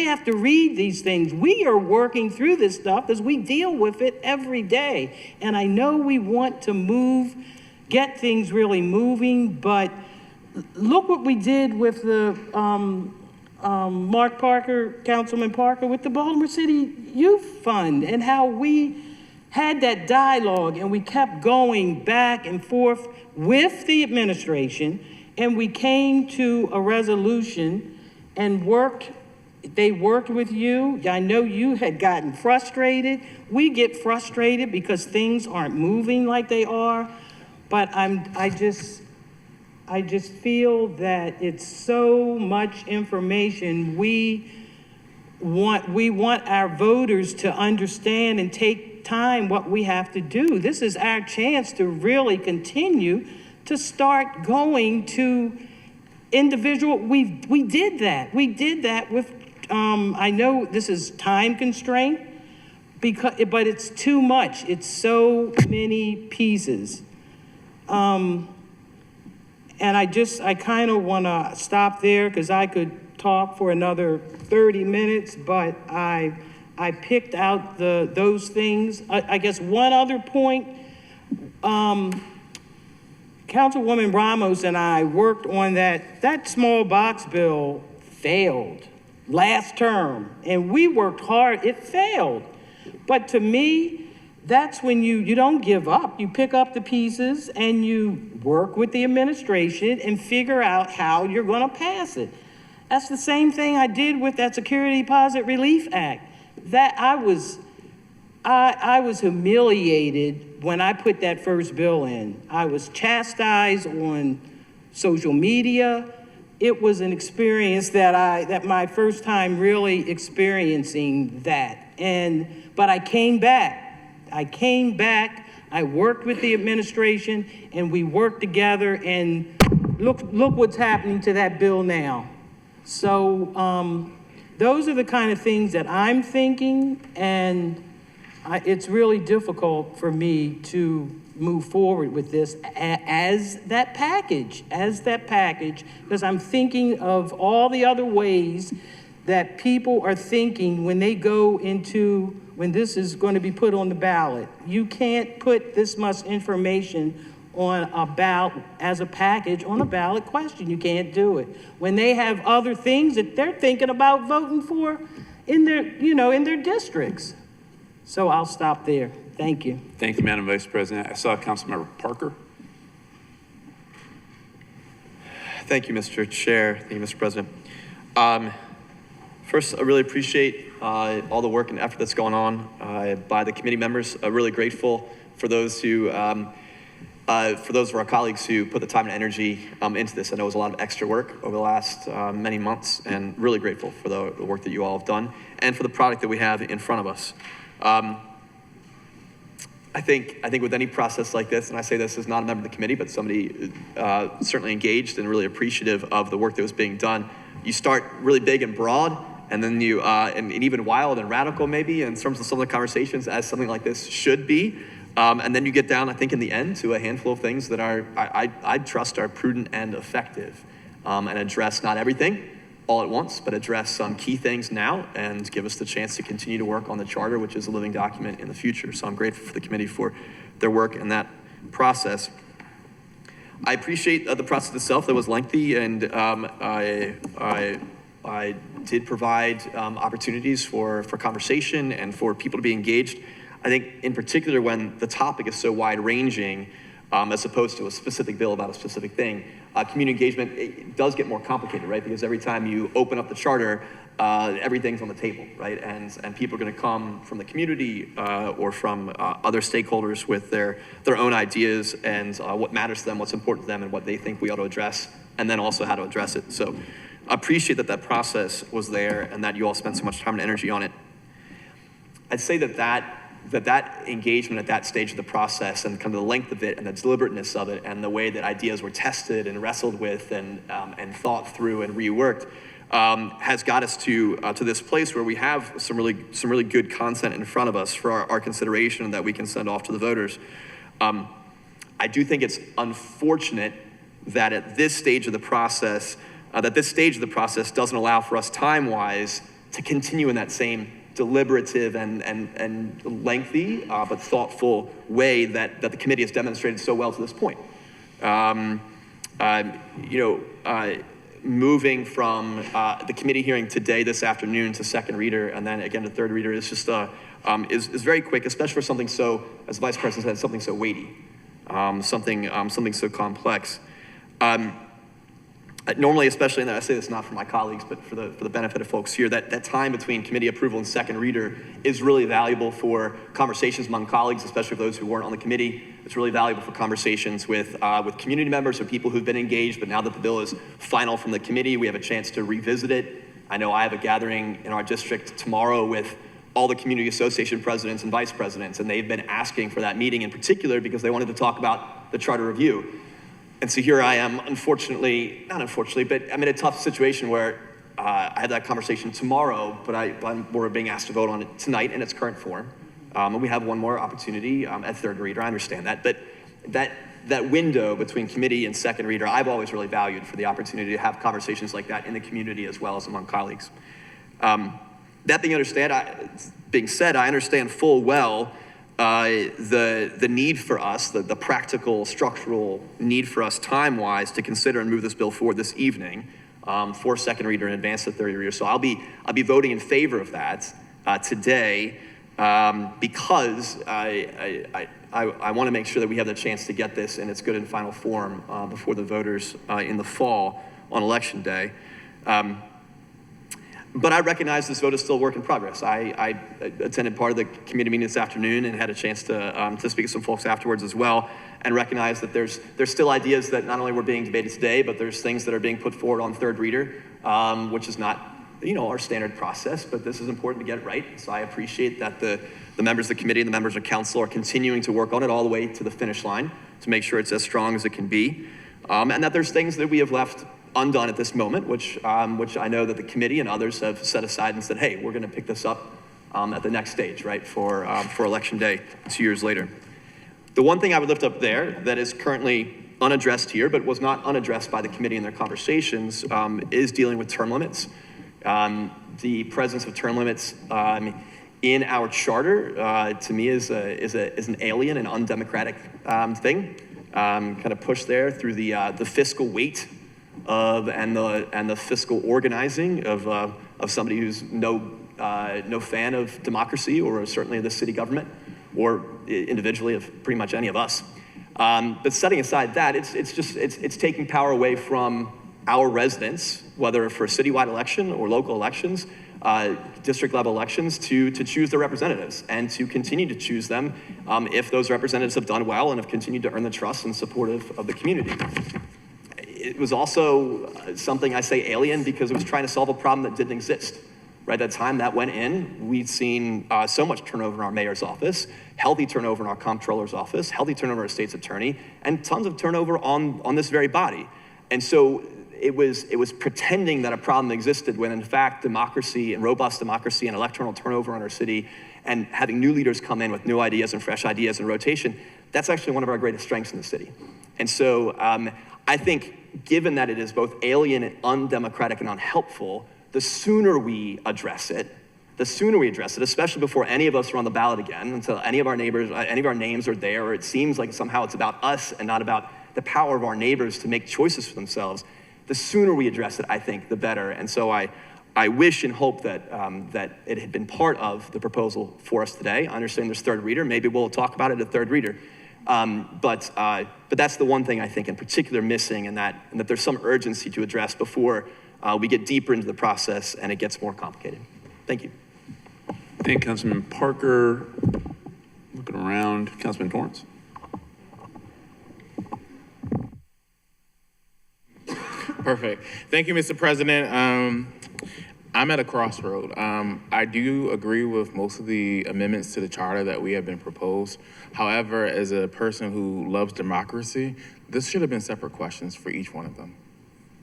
S13: have to read these things. We are working through this stuff because we deal with it every day. And I know we want to get things really moving, but look what we did with the Mark Parker, Councilman Parker, with the Baltimore City Youth Fund and how we had that dialogue and we kept going back and forth with the administration and we came to a resolution and they worked with you. I know you had gotten frustrated. We get frustrated because things aren't moving like they are, but I just feel that it's so much information. We want our voters to understand and take time what we have to do. This is our chance to really continue to start going to individual. We did that. We did that with, I know this is time constraint, but it's too much. It's so many pieces. And I kind of want to stop there because I could talk for another 30 minutes, but I picked out those things. I guess one other point, Councilwoman Ramos and I worked on that small box bill failed last term, and we worked hard, it failed. But to me, that's when you don't give up. You pick up the pieces and you work with the administration and figure out how you're gonna pass it. That's the same thing I did with that Security Deposit Relief Act. That I was humiliated when I put that first bill in. I was chastised on social media. It was an experience that my first time really experiencing that. But I came back. I worked with the administration and we worked together, and look what's happening to that bill now. So those are the kind of things that I'm thinking, and it's really difficult for me to move forward with this as that package, because I'm thinking of all the other ways that people are thinking when they go into, when this is going to be put on the ballot. You can't put this much information on a ballot as a package on a ballot question. You can't do it. When they have other things that they're thinking about voting for in their, in their districts. So I'll stop there. Thank you.
S1: Thank you, Madam Vice President. I saw Councilmember Parker.
S11: Thank you, Mr. Chair. Thank you, Mr. President. First, I really appreciate all the work and effort that's going on by the committee members. I'm really grateful for those who, for those of our colleagues who put the time and energy into this. I know it was a lot of extra work over the last many months, and really grateful for the work that you all have done and for the product that we have in front of us. I think with any process like this, and I say this as not a member of the committee, but somebody certainly engaged and really appreciative of the work that was being done, you start really big and broad, and then you, and even wild and radical maybe in terms of some of the conversations as something like this should be. And then you get down, I think in the end, to a handful of things that are, I trust are prudent and effective, and address not everything all at once, but address some key things now and give us the chance to continue to work on the charter, which is a living document in the future. So I'm grateful for the committee for their work in that process. I appreciate the process itself that was lengthy, and I did provide opportunities for conversation and for people to be engaged. I think in particular when the topic is so wide-ranging, as opposed to a specific bill about a specific thing, community engagement, it does get more complicated, right? Because every time you open up the charter, everything's on the table, right? And people are gonna come from the community or from other stakeholders with their own ideas and what matters to them, what's important to them, and what they think we ought to address, and then also how to address it. So I appreciate that process was there and that you all spent so much time and energy on it. I'd say that engagement at that stage of the process and kind of the length of it and the deliberateness of it and the way that ideas were tested and wrestled with and thought through and reworked has got us to this place where we have some really good content in front of us for our consideration that we can send off to the voters. I do think it's unfortunate that at this stage of the process, doesn't allow for us time-wise to continue in that same deliberative and lengthy but thoughtful way that the committee has demonstrated so well to this point. Moving from the committee hearing today, this afternoon, to second reader and then again to third reader is just is very quick, especially for something so, as the Vice President said, something so weighty, something so complex. Normally, especially, and I say this not for my colleagues, but for the benefit of folks here, that time between committee approval and second reader is really valuable for conversations among colleagues, especially for those who weren't on the committee. It's really valuable for conversations with community members or people who've been engaged, but now that the bill is final from the committee, we have a chance to revisit it. I know I have a gathering in our district tomorrow with all the community association presidents and vice presidents, and they've been asking for that meeting in particular because they wanted to talk about the charter review. And so here I am, not unfortunately, but I'm in a tough situation where I had that conversation tomorrow, but we're being asked to vote on it tonight in its current form. And we have one more opportunity at third reader, I understand that. But that window between committee and second reader, I've always really valued for the opportunity to have conversations like that in the community as well as among colleagues. That being said, I understand full well the need for us, the practical, structural need for us time-wise to consider and move this bill forward this evening for second reader and advance to third reader. So I'll be voting in favor of that today because I want to make sure that we have the chance to get this in its good and final form before the voters in the fall on Election Day. But I recognize this vote is still a work in progress. I attended part of the committee meeting this afternoon and had a chance to speak to some folks afterwards as well, and recognize that there's still ideas that not only were being debated today, but there's things that are being put forward on third reader, which is not our standard process, but this is important to get it right. So I appreciate that the members of the committee and the members of council are continuing to work on it all the way to the finish line to make sure it's as strong as it can be, and that there's things that we have left undone at this moment, which I know that the committee and others have set aside and said, hey, we're going to pick this up at the next stage, right, for Election Day 2 years later. The one thing I would lift up there that is currently unaddressed here, but was not unaddressed by the committee in their conversations, is dealing with term limits. The presence of term limits in our charter, to me, is an alien and undemocratic thing, kind of pushed there through the fiscal weight and the fiscal organizing of somebody who's no fan of democracy, or certainly the city government, or individually of pretty much any of us. But setting aside that, it's taking power away from our residents, whether for a citywide election or local elections, district level elections, to choose their representatives and to continue to choose them if those representatives have done well and have continued to earn the trust and support of the community. It was also something I say alien because it was trying to solve a problem that didn't exist. Right at the time that went in, we'd seen so much turnover in our mayor's office, healthy turnover in our comptroller's office, healthy turnover in our state's attorney, and tons of turnover on this very body. And so it was pretending that a problem existed when in fact democracy and robust democracy and electoral turnover in our city and having new leaders come in with new ideas and fresh ideas and rotation, that's actually one of our greatest strengths in the city. And so I think given that it is both alien and undemocratic and unhelpful, the sooner we address it, especially before any of us are on the ballot again, until any of our neighbors, any of our names are there, or it seems like somehow it's about us and not about the power of our neighbors to make choices for themselves, the sooner we address it, I think, the better. And so I wish and hope that that it had been part of the proposal for us today. I understand there's third reader. Maybe we'll talk about it at third reader. But that's the one thing I think in particular missing, and that there's some urgency to address before we get deeper into the process and it gets more complicated. Thank you.
S1: Thank you, Councilman Parker. Looking around, Councilman Torrance.
S9: Perfect. Thank you, Mr. President. I'm at a crossroad. I do agree with most of the amendments to the charter that we have been proposed. However, as a person who loves democracy, this should have been separate questions for each one of them.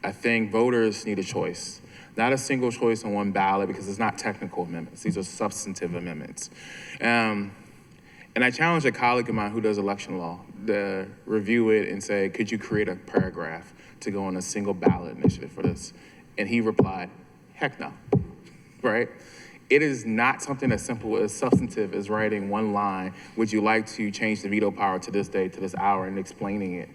S9: I think voters need a choice, not a single choice on one ballot, because it's not technical amendments. These are substantive amendments. And I challenged a colleague of mine who does election law to review it and say, could you create a paragraph to go on a single ballot initiative for this? And he replied, heck no, right? It is not something as simple as substantive as writing one line, would you like to change the veto power to this day, to this hour, and explaining it.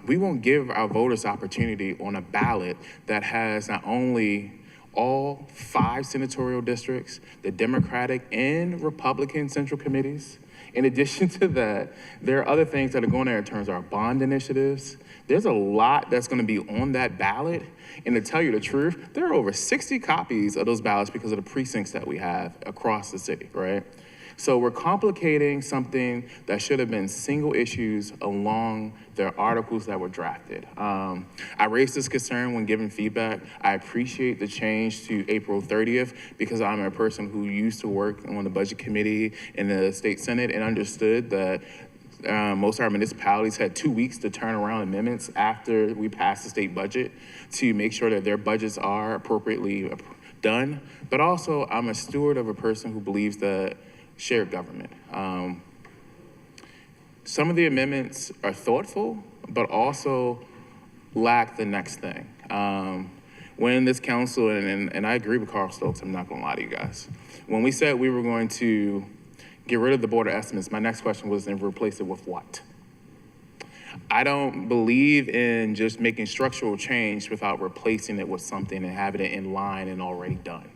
S9: We won't give our voters opportunity on a ballot that has not only all 5 senatorial districts, the Democratic and Republican central committees. In addition to that, there are other things that are going there in terms of our bond initiatives. There's a lot that's going to be on that ballot. And to tell you the truth, there are over 60 copies of those ballots because of the precincts that we have across the city, right? So we're complicating something that should have been single issues along the articles that were drafted. I raised this concern when giving feedback. I appreciate the change to April 30th because I'm a person who used to work on the budget committee in the state Senate and understood that most of our municipalities had 2 weeks to turn around amendments after we passed the state budget to make sure that their budgets are appropriately done. But also, I'm a steward of a person who believes that shared government. some of the amendments are thoughtful, but also lack the next thing. When this council, and I agree with Carl Stokes, I'm not gonna lie to you guys. When we said we were going to get rid of the board of estimates, my next question was, and replace it with what? I don't believe in just making structural change without replacing it with something and having it in line and already done.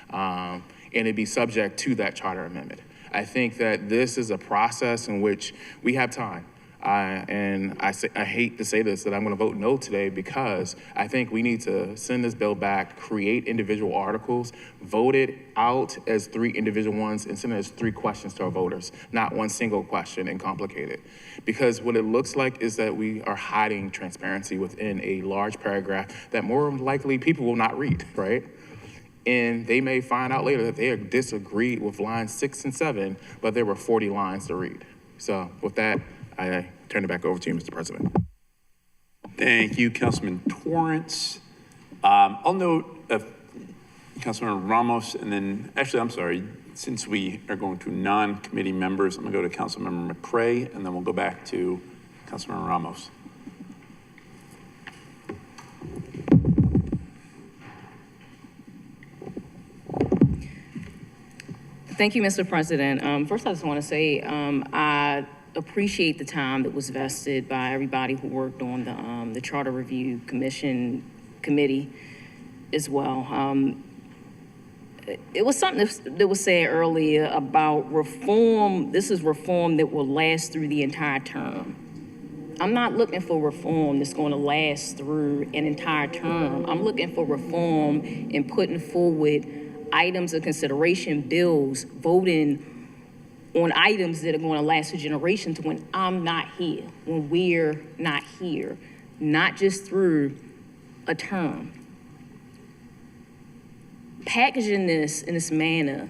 S9: And it'd be subject to that charter amendment. I think that this is a process in which we have time. And I hate to say this, that I'm gonna vote no today because I think we need to send this bill back, create individual articles, vote it out as 3 individual ones, and send it as 3 questions to our voters, not one single question and complicate it. Because what it looks like is that we are hiding transparency within a large paragraph that more likely people will not read, right? And they may find out later that they disagreed with lines 6 and 7, but there were 40 lines to read. So with that, I turn it back over to you, Mr. President.
S1: Thank you, Councilman Torrance. I'll note Councilman Ramos, and then, actually, I'm sorry, since we are going to non-committee members, I'm gonna go to Councilmember McCray, and then we'll go back to Councilman Ramos.
S10: Thank you, Mr. President. First, I just want to say I appreciate the time that was vested by everybody who worked on the Charter Review Committee as well. It was something that was said earlier about reform. This is reform that will last through the entire term. I'm not looking for reform that's going to last through an entire term. I'm looking for reform and putting forward items of consideration, bills, voting on items that are going to last for generations when I'm not here, when we're not here, not just through a term. Packaging this in this manner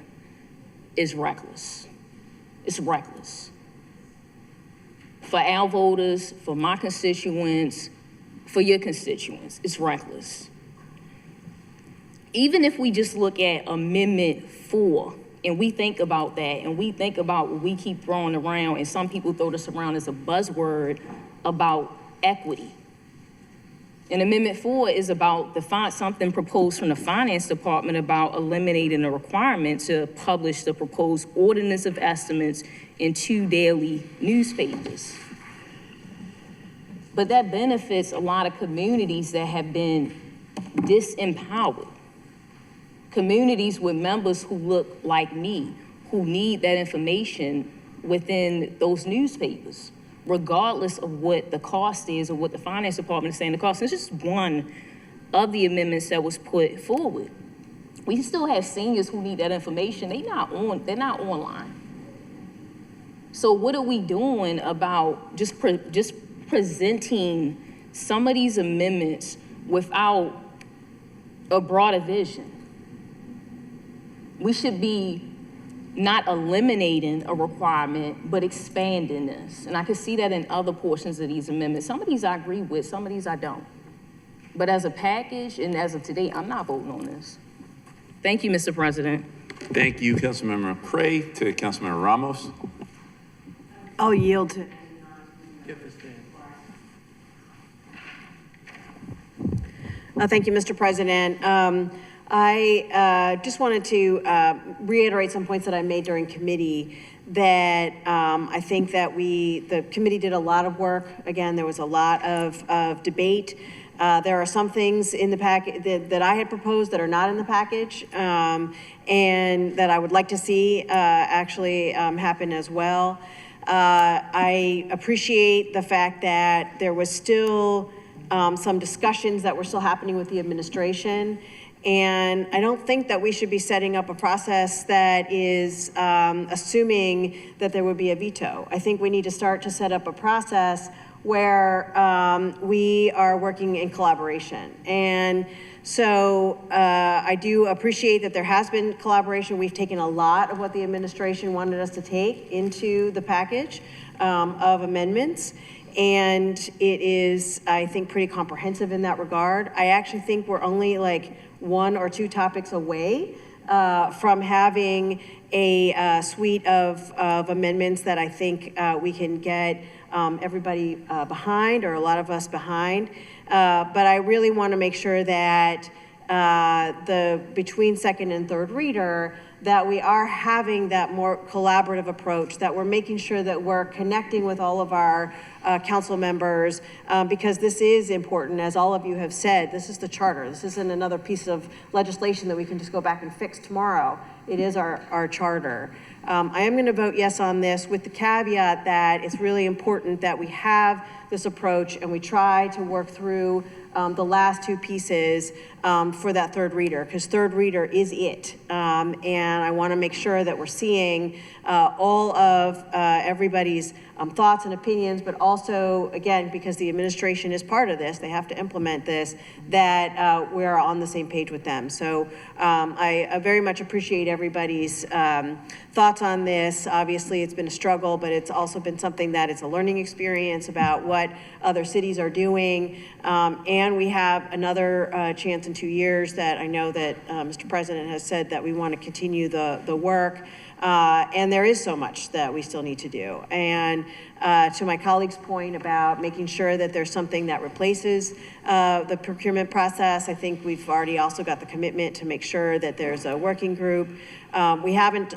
S10: is reckless. It's reckless. For our voters, for my constituents, for your constituents, it's reckless. Even if we just look at Amendment 4, and we think about that, and we think about what we keep throwing around, and some people throw this around as a buzzword about equity. And Amendment 4 is about something proposed from the Finance Department about eliminating the requirement to publish the proposed ordinance of estimates in 2 daily newspapers. But that benefits a lot of communities that have been disempowered. Communities with members who look like me, who need that information within those newspapers, regardless of what the cost is or what the Finance Department is saying the cost. It's just one of the amendments that was put forward. We still have seniors who need that information. They're not online. So what are we doing about just presenting some of these amendments without a broader vision? We should be not eliminating a requirement, but expanding this. And I can see that in other portions of these amendments. Some of these I agree with, some of these I don't. But as a package and as of today, I'm not voting on this. Thank you, Mr. President.
S1: Thank you, Councilmember McCray. To Councilmember Ramos.
S2: I'll yield to. Thank you, Mr. President. I just wanted to reiterate some points that I made during committee that I think that the committee did a lot of work. Again, there was a lot of debate. There are some things in the package that I had proposed that are not in the package and that I would like to see actually happen as well. I appreciate the fact that there was still some discussions that were still happening with the administration. And I don't think that we should be setting up a process that is assuming that there would be a veto. I think we need to start to set up a process where we are working in collaboration. And so I do appreciate that there has been collaboration. We've taken a lot of what the administration wanted us to take into the package of amendments. And it is, I think, pretty comprehensive in that regard. I actually think we're only like 1 or 2 topics away from having a suite of amendments that I think we can get everybody behind, or a lot of us behind. But I really want to make sure that between second and third reader, that we are having that more collaborative approach, that we're making sure that we're connecting with all of our council members, because this is important, as all of you have said. This is the charter. This isn't another piece of legislation that we can just go back and fix tomorrow. It is our charter. I am going to vote yes on this, with the caveat that it's really important that we have this approach and we try to work through the last two pieces for that third reader, because third reader is it. And I want to make sure that we're seeing all of everybody's thoughts and opinions, but also, again, because the administration is part of this, they have to implement this, that we're on the same page with them. So I very much appreciate everybody's thoughts on this. Obviously, it's been a struggle, but it's also been something that it's a learning experience about what other cities are doing. And we have another chance in 2 years that I know that Mr. President has said that we want to continue the work. And there is so much that we still need to do. And to my colleague's point about making sure that there's something that replaces the procurement process, I think we've already also got the commitment to make sure that there's a working group. We haven't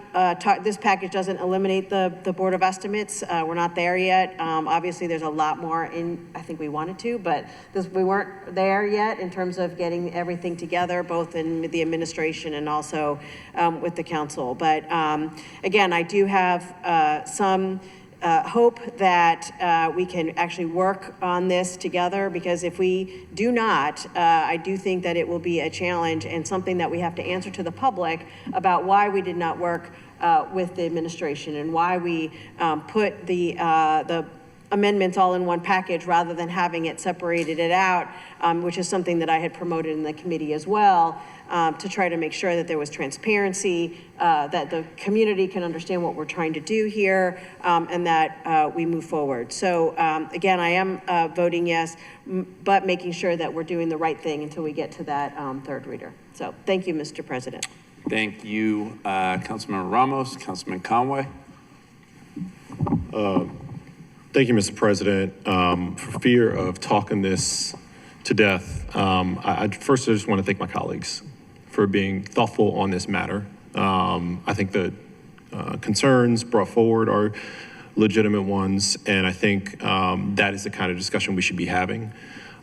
S2: this package doesn't eliminate the Board of Estimates. We're not there yet. Obviously, there's a lot more in, I think we wanted to, but we weren't there yet in terms of getting everything together, both in the administration and also with the council. But again, I do have some hope that we can actually work on this together, because if we do not, I do think that it will be a challenge and something that we have to answer to the public about why we did not work with the administration and why we put the amendments all in one package rather than having it separated out, which is something that I had promoted in the committee as well, to try to make sure that there was transparency, that the community can understand what we're trying to do here, and that we move forward. So again, I am voting yes, but making sure that we're doing the right thing until we get to that third reader. So thank you, Mr. President.
S1: Thank you, Councilmember Ramos. Councilman Conway.
S15: Thank you, Mr. President. For fear of talking this to death, I just want to thank my colleagues for being thoughtful on this matter. I think the concerns brought forward are legitimate ones, and I think that is the kind of discussion we should be having.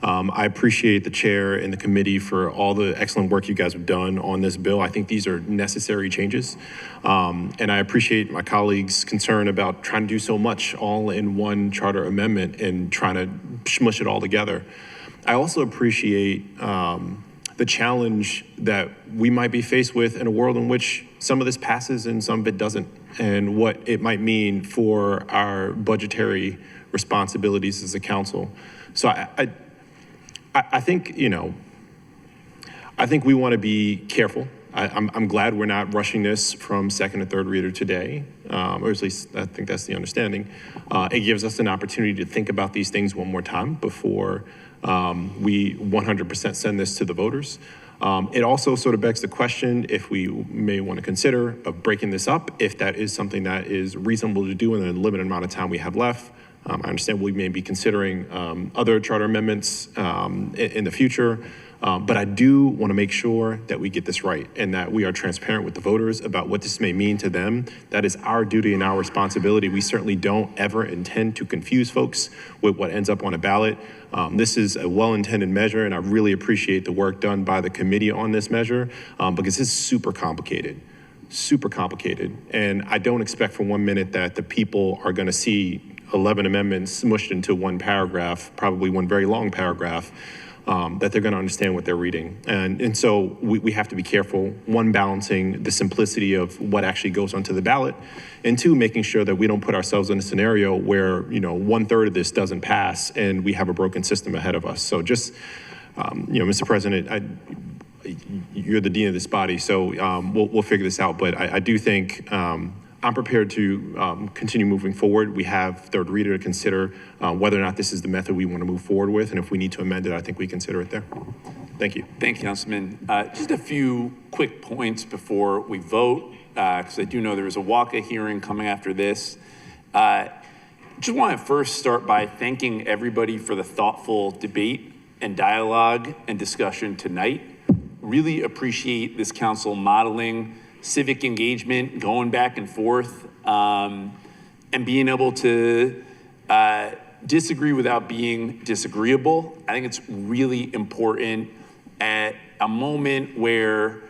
S15: I appreciate the chair and the committee for all the excellent work you guys have done on this bill. I think these are necessary changes. And I appreciate my colleagues' concern about trying to do so much all in one charter amendment and trying to smush it all together. I also appreciate the challenge that we might be faced with in a world in which some of this passes and some of it doesn't, and what it might mean for our budgetary responsibilities as a council. So I think, I think we want to be careful. I'm glad we're not rushing this from second to third reader today, or at least I think that's the understanding. It gives us an opportunity to think about these things one more time before we 100% send this to the voters. It also sort of begs the question if we may want to consider of breaking this up, if that is something that is reasonable to do in the limited amount of time we have left. I understand we may be considering other charter amendments in the future, but I do want to make sure that we get this right and that we are transparent with the voters about what this may mean to them. That is our duty and our responsibility. We certainly don't ever intend to confuse folks with what ends up on a ballot. This is a well-intended measure, and I really appreciate the work done by the committee on this measure because it's super complicated. And I don't expect for 1 minute that the people are going to see 11 amendments smushed into one paragraph, probably one very long paragraph, that they're going to understand what they're reading. And so we have to be careful, one, balancing the simplicity of what actually goes onto the ballot, and two, making sure that we don't put ourselves in a scenario where, 1/3 of this doesn't pass and we have a broken system ahead of us. So just, Mr. President, you're the dean of this body, so we'll figure this out. But I do think I'm prepared to continue moving forward. We have third reader to consider whether or not this is the method we want to move forward with. And if we need to amend it, I think we consider it there. Thank you.
S1: Thank you, Councilman. Just a few quick points before we vote, because I do know there is a WACA hearing coming after this. Just want to first start by thanking everybody for the thoughtful debate and dialogue and discussion tonight. Really appreciate this council modeling civic engagement, going back and forth, and being able to disagree without being disagreeable. I think it's really important at a moment where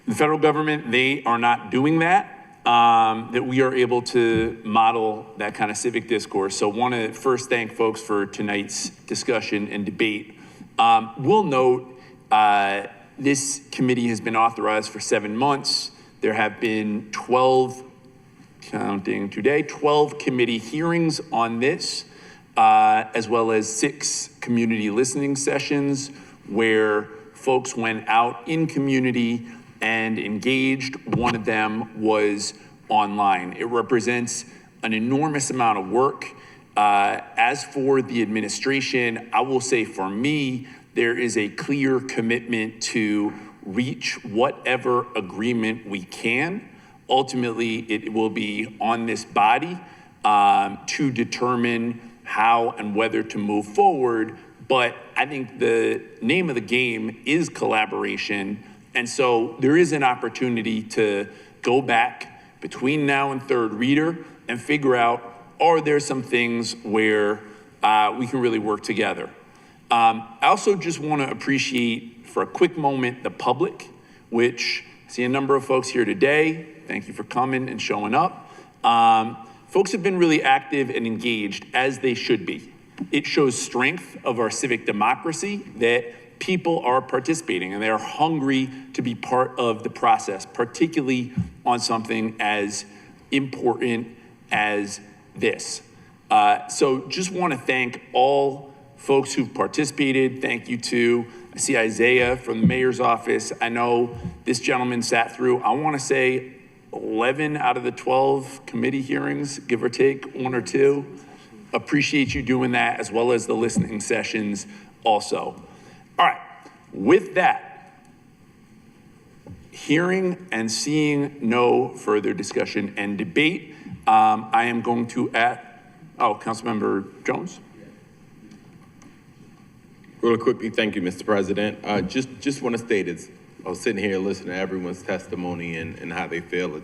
S1: the federal government, they are not doing that. That we are able to model that kind of civic discourse. So want to first thank folks for tonight's discussion and debate. We'll note this committee has been authorized for 7 months. There have been 12, counting today, 12 committee hearings on this, as well as 6 community listening sessions where folks went out in community and engaged. One of them was online. It represents an enormous amount of work. As for the administration, I will say for me, there is a clear commitment to reach whatever agreement we can. Ultimately, it will be on this body to determine how and whether to move forward. But I think the name of the game is collaboration. And so there is an opportunity to go back between now and third reader and figure out, are there some things where we can really work together? I also just want to appreciate for a quick moment the public, which I see a number of folks here today. Thank you for coming and showing up. Folks have been really active and engaged, as they should be. It shows strength of our civic democracy that people are participating and they are hungry to be part of the process, particularly on something as important as this. So just want to thank all folks who've participated. Thank you to, I see Isaiah from the mayor's office. I know this gentleman sat through, I want to say 11 out of the 12 committee hearings, give or take 1 or 2. Appreciate you doing that, as well as the listening sessions also. All right, with that, hearing and seeing no further discussion and debate, I am going to Councilmember Jones.
S14: Really quickly, thank you, Mr. President. Just want to state I was sitting here listening to everyone's testimony and how they feel.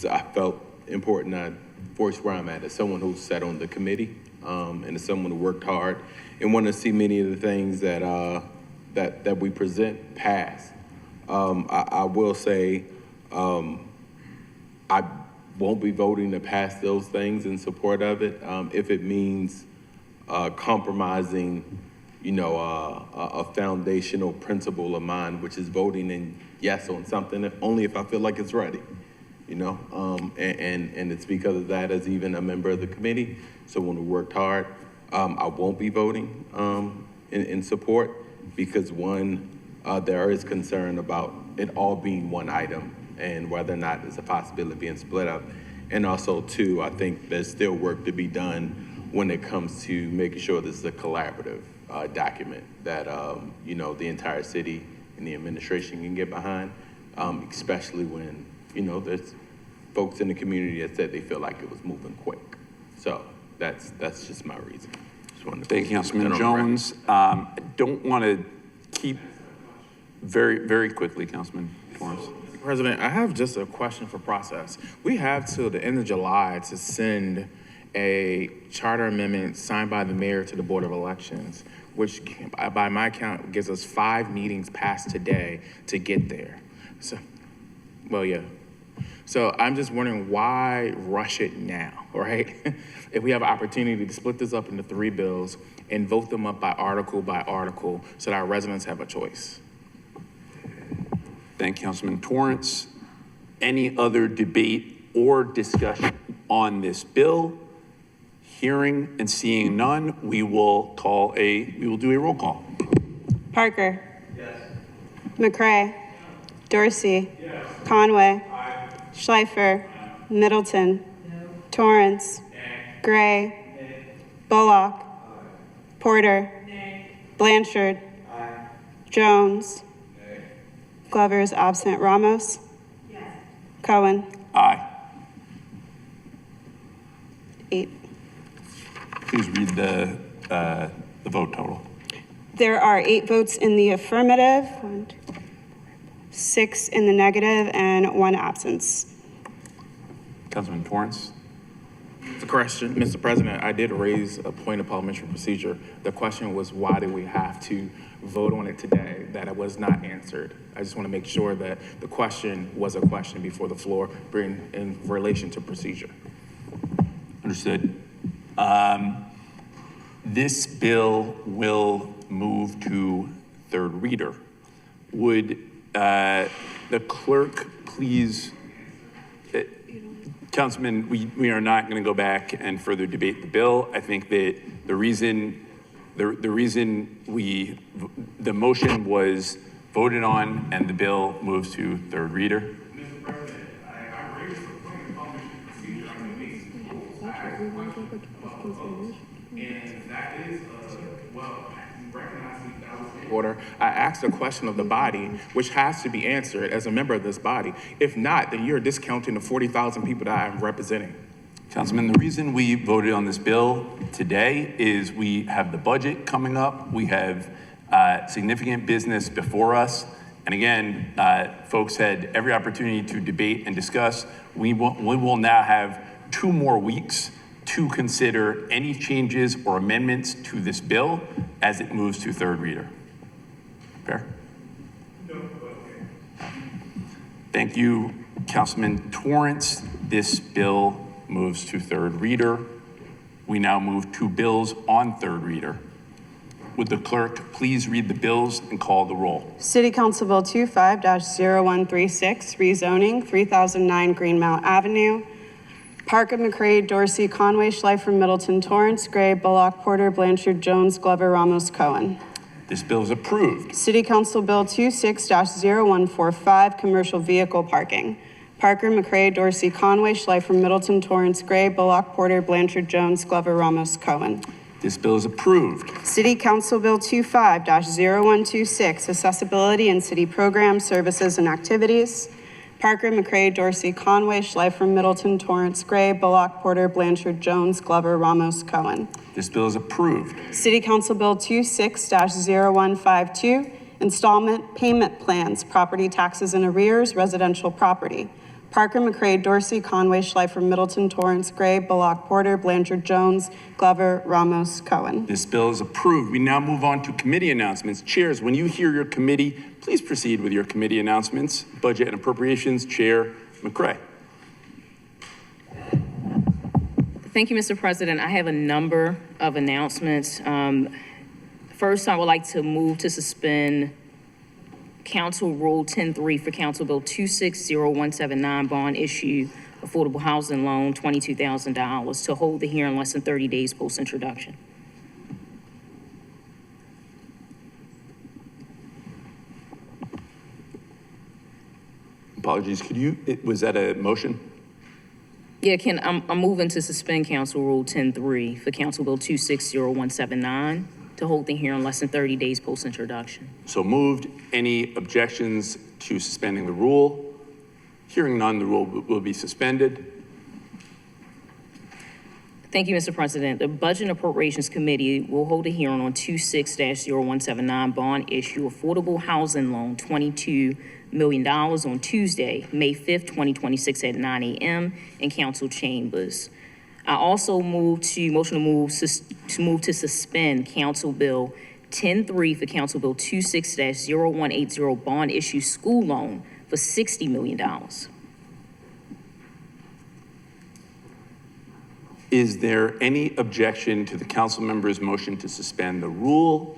S14: I felt important to voice where I'm at as someone who sat on the committee and as someone who worked hard and want to see many of the things that that we present pass. I will say I won't be voting to pass those things in support of it if it means compromising, a foundational principle of mine, which is voting in yes on something only if I feel like it's ready. And it's because of that as even a member of the committee, someone who worked hard, I won't be voting in support because one, there is concern about it all being one item and whether or not there's a possibility of being split up. And also two, I think there's still work to be done when it comes to making sure this is a collaborative document that, the entire city and the administration can get behind, especially when, there's folks in the community that said they feel like it was moving quick. So that's just my reason.
S1: Thank you, Councilman Jones. I don't want to keep very, very quickly, Councilman Torrance.
S9: President, I have just a question for process. We have till the end of July to send a charter amendment signed by the mayor to the Board of Elections, which by my count gives us 5 meetings past today to get there. So I'm just wondering why rush it now, right? If we have an opportunity to split this up into 3 bills and vote them up by article so that our residents have a choice.
S1: Thank you, Councilman Torrance. Any other debate or discussion on this bill? Hearing and seeing none, we will do a roll call.
S6: Parker. Yes. McCray. Dorsey. Yes. Conway. Aye. Schleifer. Aye. Middleton. No. Torrance. Nay. Gray. Nay. Bullock. Aye. Porter. Nay. Blanchard. Aye. Jones. Nay. Glover is absent. Ramos. Yes. Cohen.
S1: Aye.
S6: 8.
S1: please read the vote total.
S6: There are 8 votes in the affirmative, 6 in the negative, and 1 absence.
S1: Councilman Torrance?
S9: The question, Mr. President, I did raise a point of parliamentary procedure. The question was, why do we have to vote on it today? That it was not answered. I just want to make sure that the question was a question before the floor in relation to procedure.
S1: Understood. This bill will move to third reader. Would the clerk please, Councilman, we are not going to go back and further debate the bill. I think that the reason the motion was voted on and the bill moves to third reader.
S9: Mr. President, I raised a point of parliamentary procedure on the basic rules. I asked a question about the votes, and that is, well, you recognize me, that was in order. I asked a question of the body, which has to be answered as a member of this body. If not, then you're discounting the 40,000 people that I'm representing.
S1: Councilman, the reason we voted on this bill today is we have the budget coming up. We have significant business before us. And again, folks had every opportunity to debate and discuss. We will now have 2 more weeks to consider any changes or amendments to this bill as it moves to third reader. Fair? Thank you, Councilman Torrance. This bill moves to third reader. We now move to bills on third reader. Would the clerk please read the bills and call the roll?
S6: City Council Bill 25-0136, rezoning 3009 Greenmount Avenue. Parker, McCray, Dorsey, Conway, Schleifer, Middleton, Torrance, Gray, Bullock, Porter, Blanchard, Jones, Glover, Ramos, Cohen.
S1: This bill is approved.
S6: City Council Bill 26-0145, commercial vehicle parking. Parker, McCray, Dorsey, Conway, Schleifer, Middleton, Torrance, Gray, Bullock, Porter, Blanchard, Jones, Glover, Ramos, Cohen.
S1: This bill is approved.
S6: City Council Bill 25-0126, accessibility in city programs, services, and activities. Parker, McCray, Dorsey, Conway, Schleifer, Middleton, Torrance, Gray, Bullock, Porter, Blanchard, Jones, Glover, Ramos, Cohen.
S1: This bill is approved.
S6: City Council Bill 26-0152, installment payment plans, property taxes in arrears, residential property. Parker, McCray, Dorsey, Conway, Schleifer, Middleton, Torrance, Gray, Bullock, Porter, Blanchard, Jones, Glover, Ramos, Cohen.
S1: This bill is approved. We now move on to committee announcements. Chairs, when you hear your committee, please proceed with your committee announcements. Budget and Appropriations, Chair McCray.
S10: Thank you, Mr. President. I have a number of announcements. First, I would like to move to suspend Council Rule 10-3 for Council Bill 260179, bond issue, affordable housing loan, $22,000, to hold the hearing less than 30 days post-introduction.
S1: Apologies, was that a motion?
S10: Yeah, I'm moving to suspend Council Rule 10-3 for Council Bill 260179 to hold the hearing less than 30 days post-introduction.
S1: So moved. Any objections to suspending the rule? Hearing none, the rule will be suspended.
S10: Thank you, Mr. President. The Budget and Appropriations Committee will hold a hearing on 26-0179 bond issue, affordable housing loan, $22 million on Tuesday, May 5th, 2026 at 9 a.m. in council chambers. I also motion to move to suspend Council Bill 10-3 for Council Bill 26-0180 bond issue school loan for $60 million.
S1: Is there any objection to the council member's motion to suspend the rule?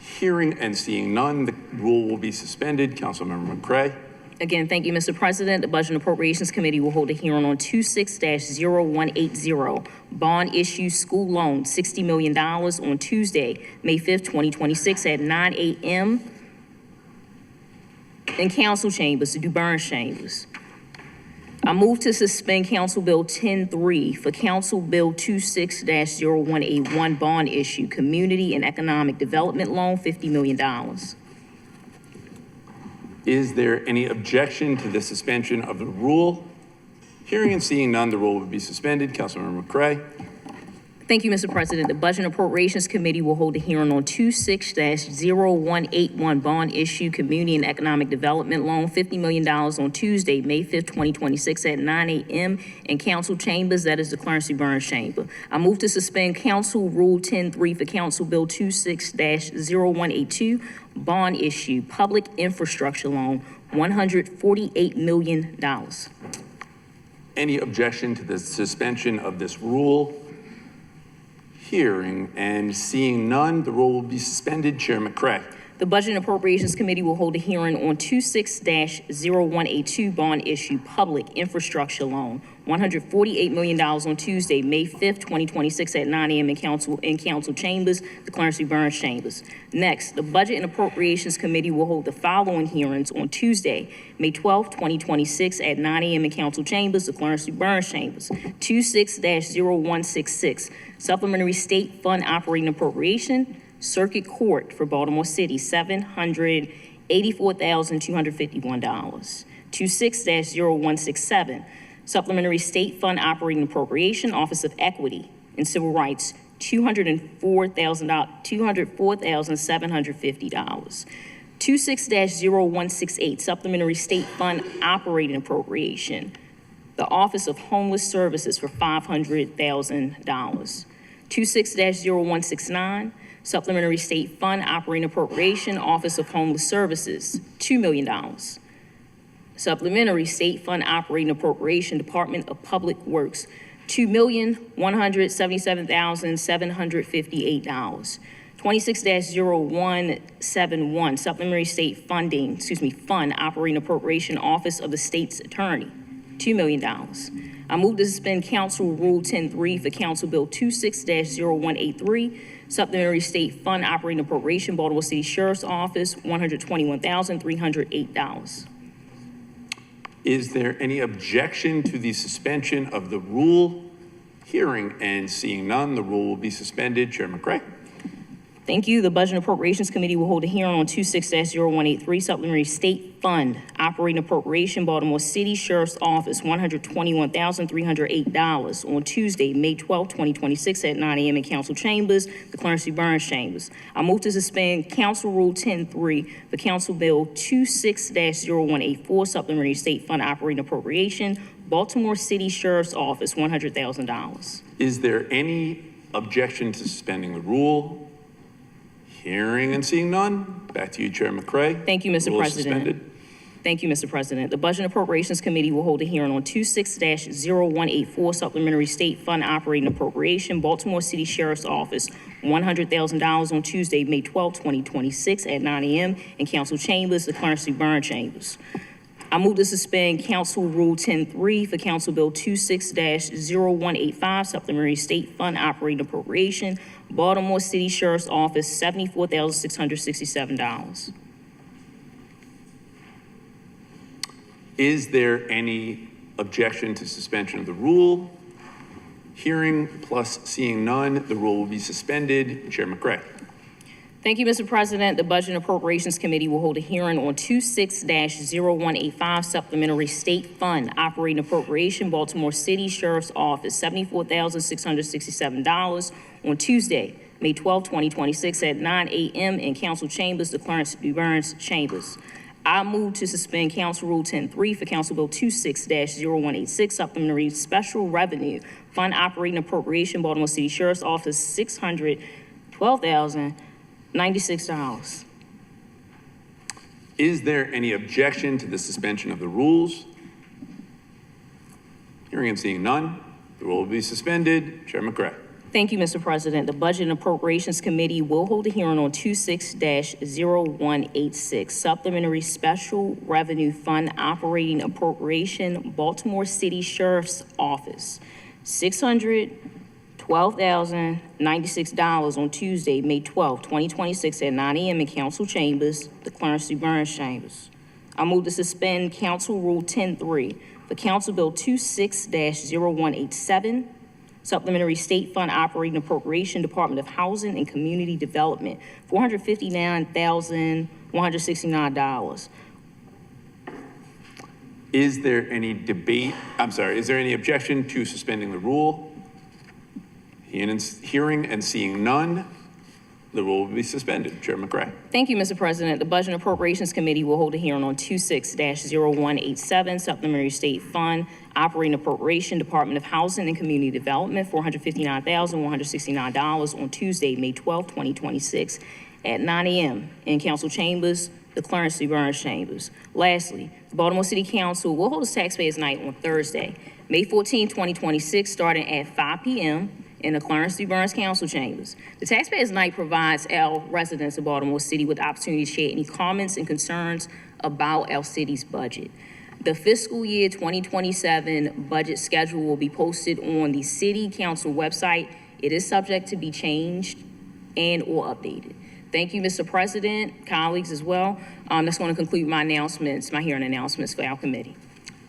S1: Hearing and seeing none, the rule will be suspended. Councilmember McCray.
S10: Again, thank you, Mr. President. The Budget and Appropriations Committee will hold a hearing on 26-0180 bond issue school loan, $60 million on Tuesday, May 5th, 2026 at 9 a.m. in council chambers, the DuBourne chambers. I move to suspend Council Bill 10-3 for Council Bill 26-0181 bond issue, community and economic development loan, $50 million.
S1: Is there any objection to the suspension of the rule? Hearing and seeing none, the rule will be suspended. Councilmember McCray.
S10: Thank you, Mr. President. The Budget and Appropriations Committee will hold a hearing on 26-0181 bond issue, community and economic development loan, $50 million on Tuesday, May 5th, 2026 at 9 a.m. in council chambers, that is the Clarence C. Burns Chamber. I move to suspend Council Rule 10-3 for Council Bill 26-0182 bond issue, public infrastructure loan, $148 million.
S1: Any objection to the suspension of this rule? Hearing and seeing none, the rule will be suspended. Chair McCray.
S10: The Budget and Appropriations Committee will hold a hearing on 26-0182 bond issue, public infrastructure loan, $148 million on Tuesday, May 5th, 2026 at 9 a.m. in council chambers, the Clarence C. Burns Chambers. Next, the Budget and Appropriations Committee will hold the following hearings on Tuesday, May 12th, 2026 at 9 a.m. in council chambers, the Clarence C. Burns Chambers. 26-0166, supplementary state fund operating appropriation, Circuit Court for Baltimore City, $784,251. 26-0167, Supplementary State Fund Operating Appropriation, Office of Equity and Civil Rights, $204,750. 26-0168, Supplementary State Fund Operating Appropriation, the Office of Homeless Services for $500,000. 26-0169, Supplementary State Fund Operating Appropriation, Office of Homeless Services, $2 million. Supplementary State Fund Operating Appropriation, Department of Public Works, $2,177,758. 26-0171, Supplementary State Fund Operating Appropriation, Office of the State's Attorney, $2 million. I move to suspend Council Rule 10-3 for Council Bill 26-0183, Supplementary State Fund Operating Appropriation, Baltimore City Sheriff's Office, $121,308.
S1: Is there any objection to the suspension of the rule? Hearing and seeing none, the rule will be suspended. Chair McCray.
S10: Thank you. The Budget and Appropriations Committee will hold a hearing on 26-0183, Supplementary State Fund Operating Appropriation, Baltimore City Sheriff's Office, $121,308 on Tuesday, May 12, 2026 at 9 a.m. in Council Chambers, the Clarence C. Burns Chambers. I move to suspend Council Rule 10-3 for Council Bill 26-0184, Supplementary State Fund Operating Appropriation, Baltimore City Sheriff's Office, $100,000.
S1: Is there any objection to suspending the rule? Hearing and seeing none, back to you, Chair McCray.
S10: Thank you, Mr.
S1: Rule is
S10: President.
S1: suspended.
S10: Thank you, Mr. President. The Budget and Appropriations Committee will hold a hearing on 26-0184, Supplementary State Fund Operating Appropriation, Baltimore City Sheriff's Office, $100,000 on Tuesday, May 12, 2026 at 9 a.m. in Council Chambers, the Clarence C. Burns Chambers. I move to suspend Council Rule 10-3 for Council Bill 26-0185, Supplementary State Fund Operating Appropriation, Baltimore City Sheriff's Office, $74,667.
S1: Is there any objection to suspension of the rule? Hearing plus seeing none, the rule will be suspended. Chair McCray.
S10: Thank you, Mr. President. The Budget and Appropriations Committee will hold a hearing on 26-0185, Supplementary State Fund Operating Appropriation, Baltimore City Sheriff's Office, $74,667 on Tuesday, May 12, 2026 at 9 a.m. in Council Chambers, the Clarence C. Burns Chambers. I move to suspend Council Rule 10-3 for Council Bill 26-0186, Supplementary Special Revenue Fund Operating Appropriation, Baltimore City Sheriff's Office, $612,096.
S1: Is there any objection to the suspension of the rules? Hearing and seeing none, the rule will be suspended. Chair McCray.
S10: Thank you, Mr. President. The Budget and Appropriations Committee will hold a hearing on 26-0186, Supplementary Special Revenue Fund Operating Appropriation, Baltimore City Sheriff's Office, $612,096 on Tuesday, May 12, 2026 at 9 a.m. in Council Chambers, the Clarence C. Burns Chambers. I move to suspend Council Rule 10-3 for Council Bill 26-0187, Supplementary State Fund Operating Appropriation, Department of Housing and Community Development, $459,169.
S1: Is there any debate? Is there any objection to suspending the rule? Hearing and seeing none, the rule will be suspended. Chair McRae.
S10: Thank you, Mr. President. The Budget and Appropriations Committee will hold a hearing on 26-0187 Supplementary State Fund Operating Appropriation, Department of Housing and Community Development, $459,169 on Tuesday, May 12, 2026 at 9 a.m. in Council Chambers, the Clarence C. Burns Chambers. Lastly, the Baltimore City Council will hold a Taxpayers Night on Thursday, May 14, 2026, starting at 5 p.m. in the Clarence C. Burns Council Chambers. The Taxpayers Night provides our residents of Baltimore City with the opportunity to share any comments and concerns about our city's budget. The fiscal year 2027 budget schedule will be posted on the City Council website. It is subject to be changed and or updated. Thank you, Mr. President, colleagues as well. That's going to conclude my announcements, my hearing announcements for our committee.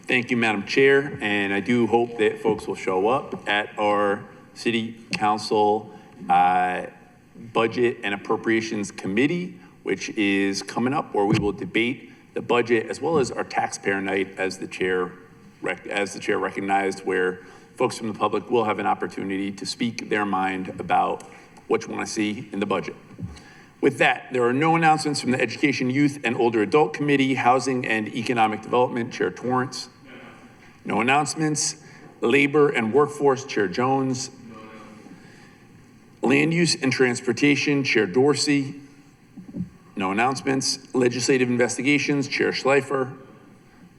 S1: Thank you, Madam Chair, and I do hope that folks will show up at our City Council Budget and Appropriations Committee, which is coming up, where we will debate the budget as well as our taxpayer night, as the chair recognized, where folks from the public will have an opportunity to speak their mind about what you want to see in the budget. With that, there are no announcements from the Education, Youth, and Older Adult Committee, Housing and Economic Development, Chair Torrance. No announcements. Labor and Workforce, Chair Jones. Land Use and Transportation, Chair Dorsey. No announcements. Legislative Investigations, Chair Schleifer.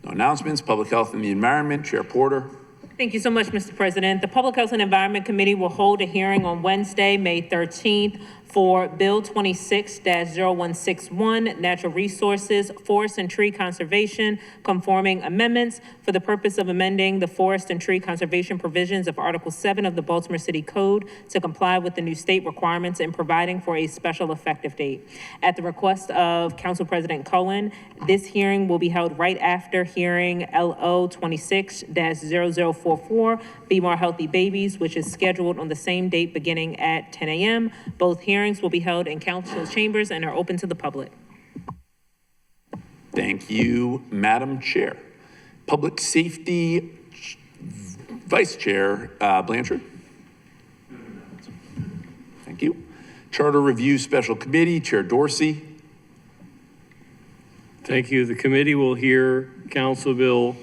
S1: No announcements. Public Health and the Environment, Chair Porter.
S5: Thank you so much, Mr. President. The Public Health and Environment Committee will hold a hearing on Wednesday, May 13th for Bill 26-0161, Natural Resources, Forest and Tree Conservation, conforming amendments for the purpose of amending the forest and tree conservation provisions of Article 7 of the Baltimore City Code to comply with the new state requirements and providing for a special effective date. At the request of Council President Cohen, this hearing will be held right after hearing LO 26-0044, Be More Healthy Babies, which is scheduled on the same date beginning at 10 a.m. Both hearings will be held in council chambers and are open to the public.
S1: Thank you, Madam Chair. Public Safety Vice Chair Blanchard. Thank you. Charter Review Special Committee, Chair Dorsey.
S7: Thank you. The committee will hear Council Bill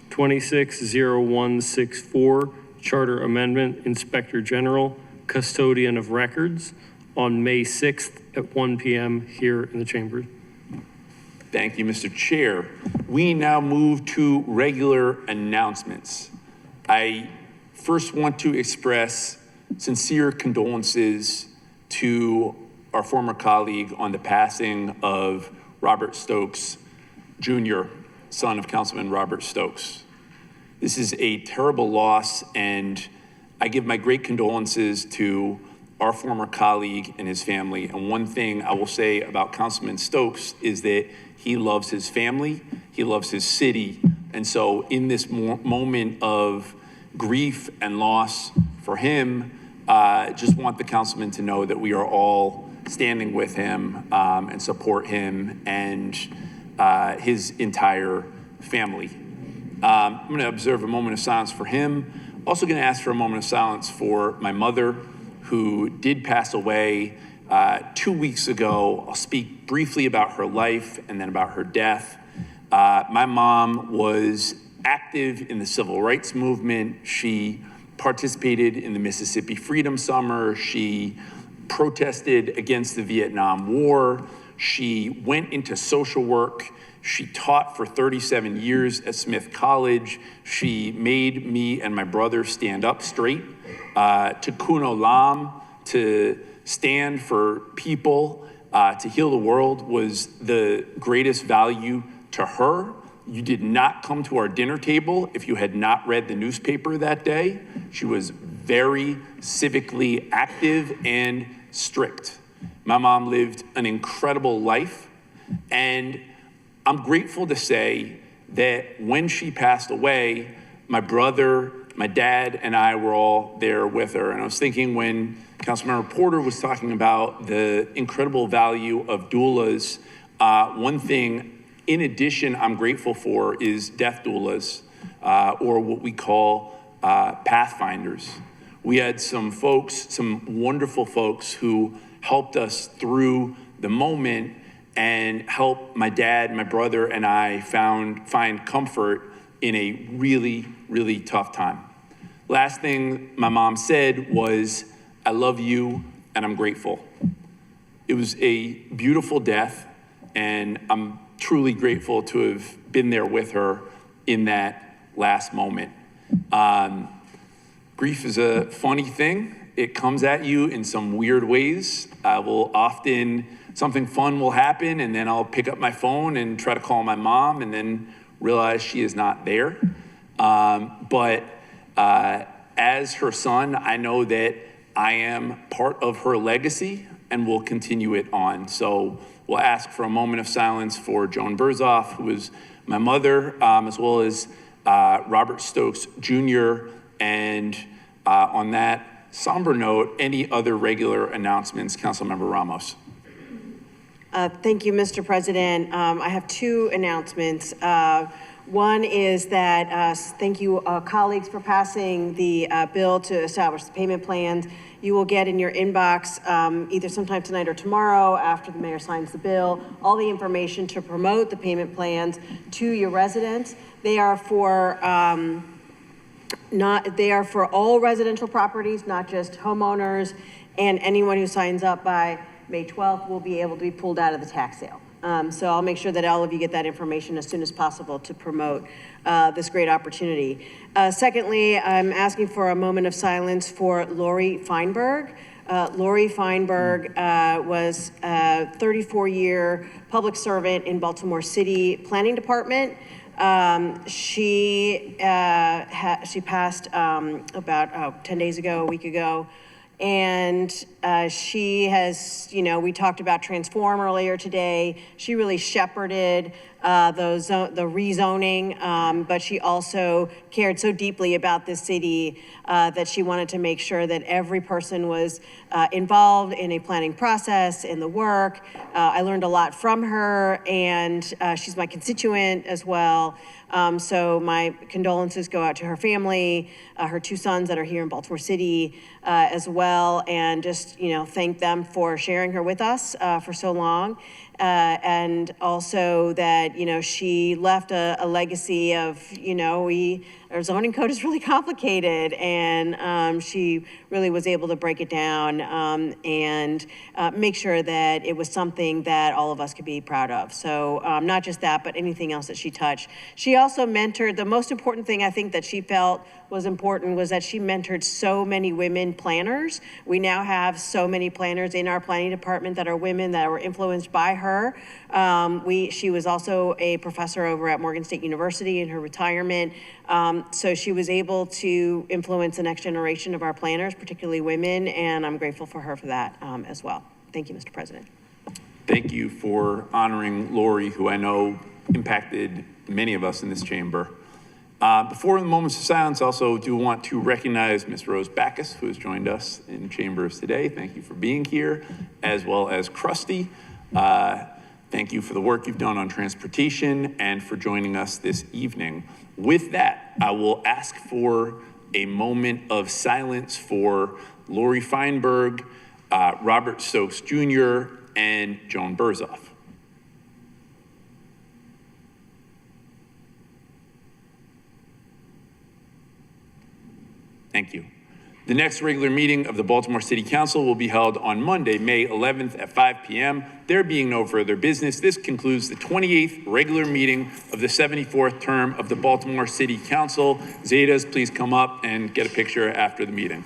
S7: 26-0164, Charter Amendment, Inspector General, Custodian of Records, on May 6th at 1 p.m. here in the chamber.
S1: Thank you, Mr. Chair. We now move to regular announcements. I first want to express sincere condolences to our former colleague on the passing of Robert Stokes, Jr., son of Councilman Robert Stokes. This is a terrible loss, and I give my great condolences to our former colleague and his family. And one thing I will say about Councilman Stokes is that he loves his family, he loves his city. And so in this moment of grief and loss for him, just want the councilman to know that we are all standing with him and support him and his entire family. I'm going to observe a moment of silence for him. Also going to ask for a moment of silence for my mother, who did pass away 2 weeks ago. I'll speak briefly about her life and then about her death. My mom was active in the civil rights movement. She participated in the Mississippi Freedom Summer. She protested against the Vietnam War. She went into social work. She taught for 37 years at Smith College. She made me and my brother stand up straight. Tikkun Olam, to stand for people, to heal the world, was the greatest value to her. You did not come to our dinner table if you had not read the newspaper that day. She was very civically active and strict. My mom lived an incredible life, and I'm grateful to say that when she passed away, my brother, my dad, and I were all there with her. And I was thinking, when Councilmember Porter was talking about the incredible value of doulas, one thing in addition I'm grateful for is death doulas, or what we call pathfinders, We had some folks, some wonderful folks who helped us through the moment and helped my dad, my brother, and I find comfort in a really, really tough time. Last thing my mom said was, "I love you and I'm grateful." It was a beautiful death, and I'm truly grateful to have been there with her in that last moment. Grief is a funny thing. It comes at you in some weird ways. Something fun will happen, and then I'll pick up my phone and try to call my mom and then realize she is not there. But as her son, I know that I am part of her legacy and will continue it on. So we'll ask for a moment of silence for Joan Berzoff, who is my mother, as well as Robert Stokes Jr. And on that somber note, any other regular announcements, Councilmember Ramos?
S2: Thank you, Mr. President. I have two announcements. One is that thank you, colleagues, for passing the bill to establish the payment plans. You will get in your inbox either sometime tonight or tomorrow after the mayor signs the bill, all the information to promote the payment plans to your residents. They are for all residential properties, not just homeowners, and anyone who signs up by May 12th will be able to be pulled out of the tax sale. So I'll make sure that all of you get that information as soon as possible to promote this great opportunity. Secondly, I'm asking for a moment of silence for Lori Feinberg. Lori Feinberg was a 34-year public servant in Baltimore City Planning Department. She passed about 10 days ago, a week ago. And she has, we talked about Transform earlier today. She really shepherded the rezoning, but she also cared so deeply about this city that she wanted to make sure that every person was involved in a planning process, in the work. I learned a lot from her, and she's my constituent as well. So my condolences go out to her family, her two sons that are here in Baltimore City as well, and just, thank them for sharing her with us for so long. And also that, she left a legacy of, our zoning code is really complicated, and she really was able to break it down and make sure that it was something that all of us could be proud of. So not just that, but anything else that she touched. She also mentored, the most important thing I think that she felt was important was that she mentored so many women planners. We now have so many planners in our planning department that are women that were influenced by her. She was also a professor over at Morgan State University in her retirement. So she was able to influence the next generation of our planners, particularly women, and I'm grateful for her for that as well. Thank you, Mr. President.
S1: Thank you for honoring Lori, who I know impacted many of us in this chamber. Before the moments of silence, also do want to recognize Ms. Rose Backus, who has joined us in chambers today. Thank you for being here, as well as Krusty. Thank you for the work you've done on transportation and for joining us this evening. With that, I will ask for a moment of silence for Lori Feinberg, Robert Stokes Jr., and Joan Berzoff. Thank you. The next regular meeting of the Baltimore City Council will be held on Monday, May 11th at 5 p.m. There being no further business, this concludes the 28th regular meeting of the 74th term of the Baltimore City Council. Zetas, please come up and get a picture after the meeting.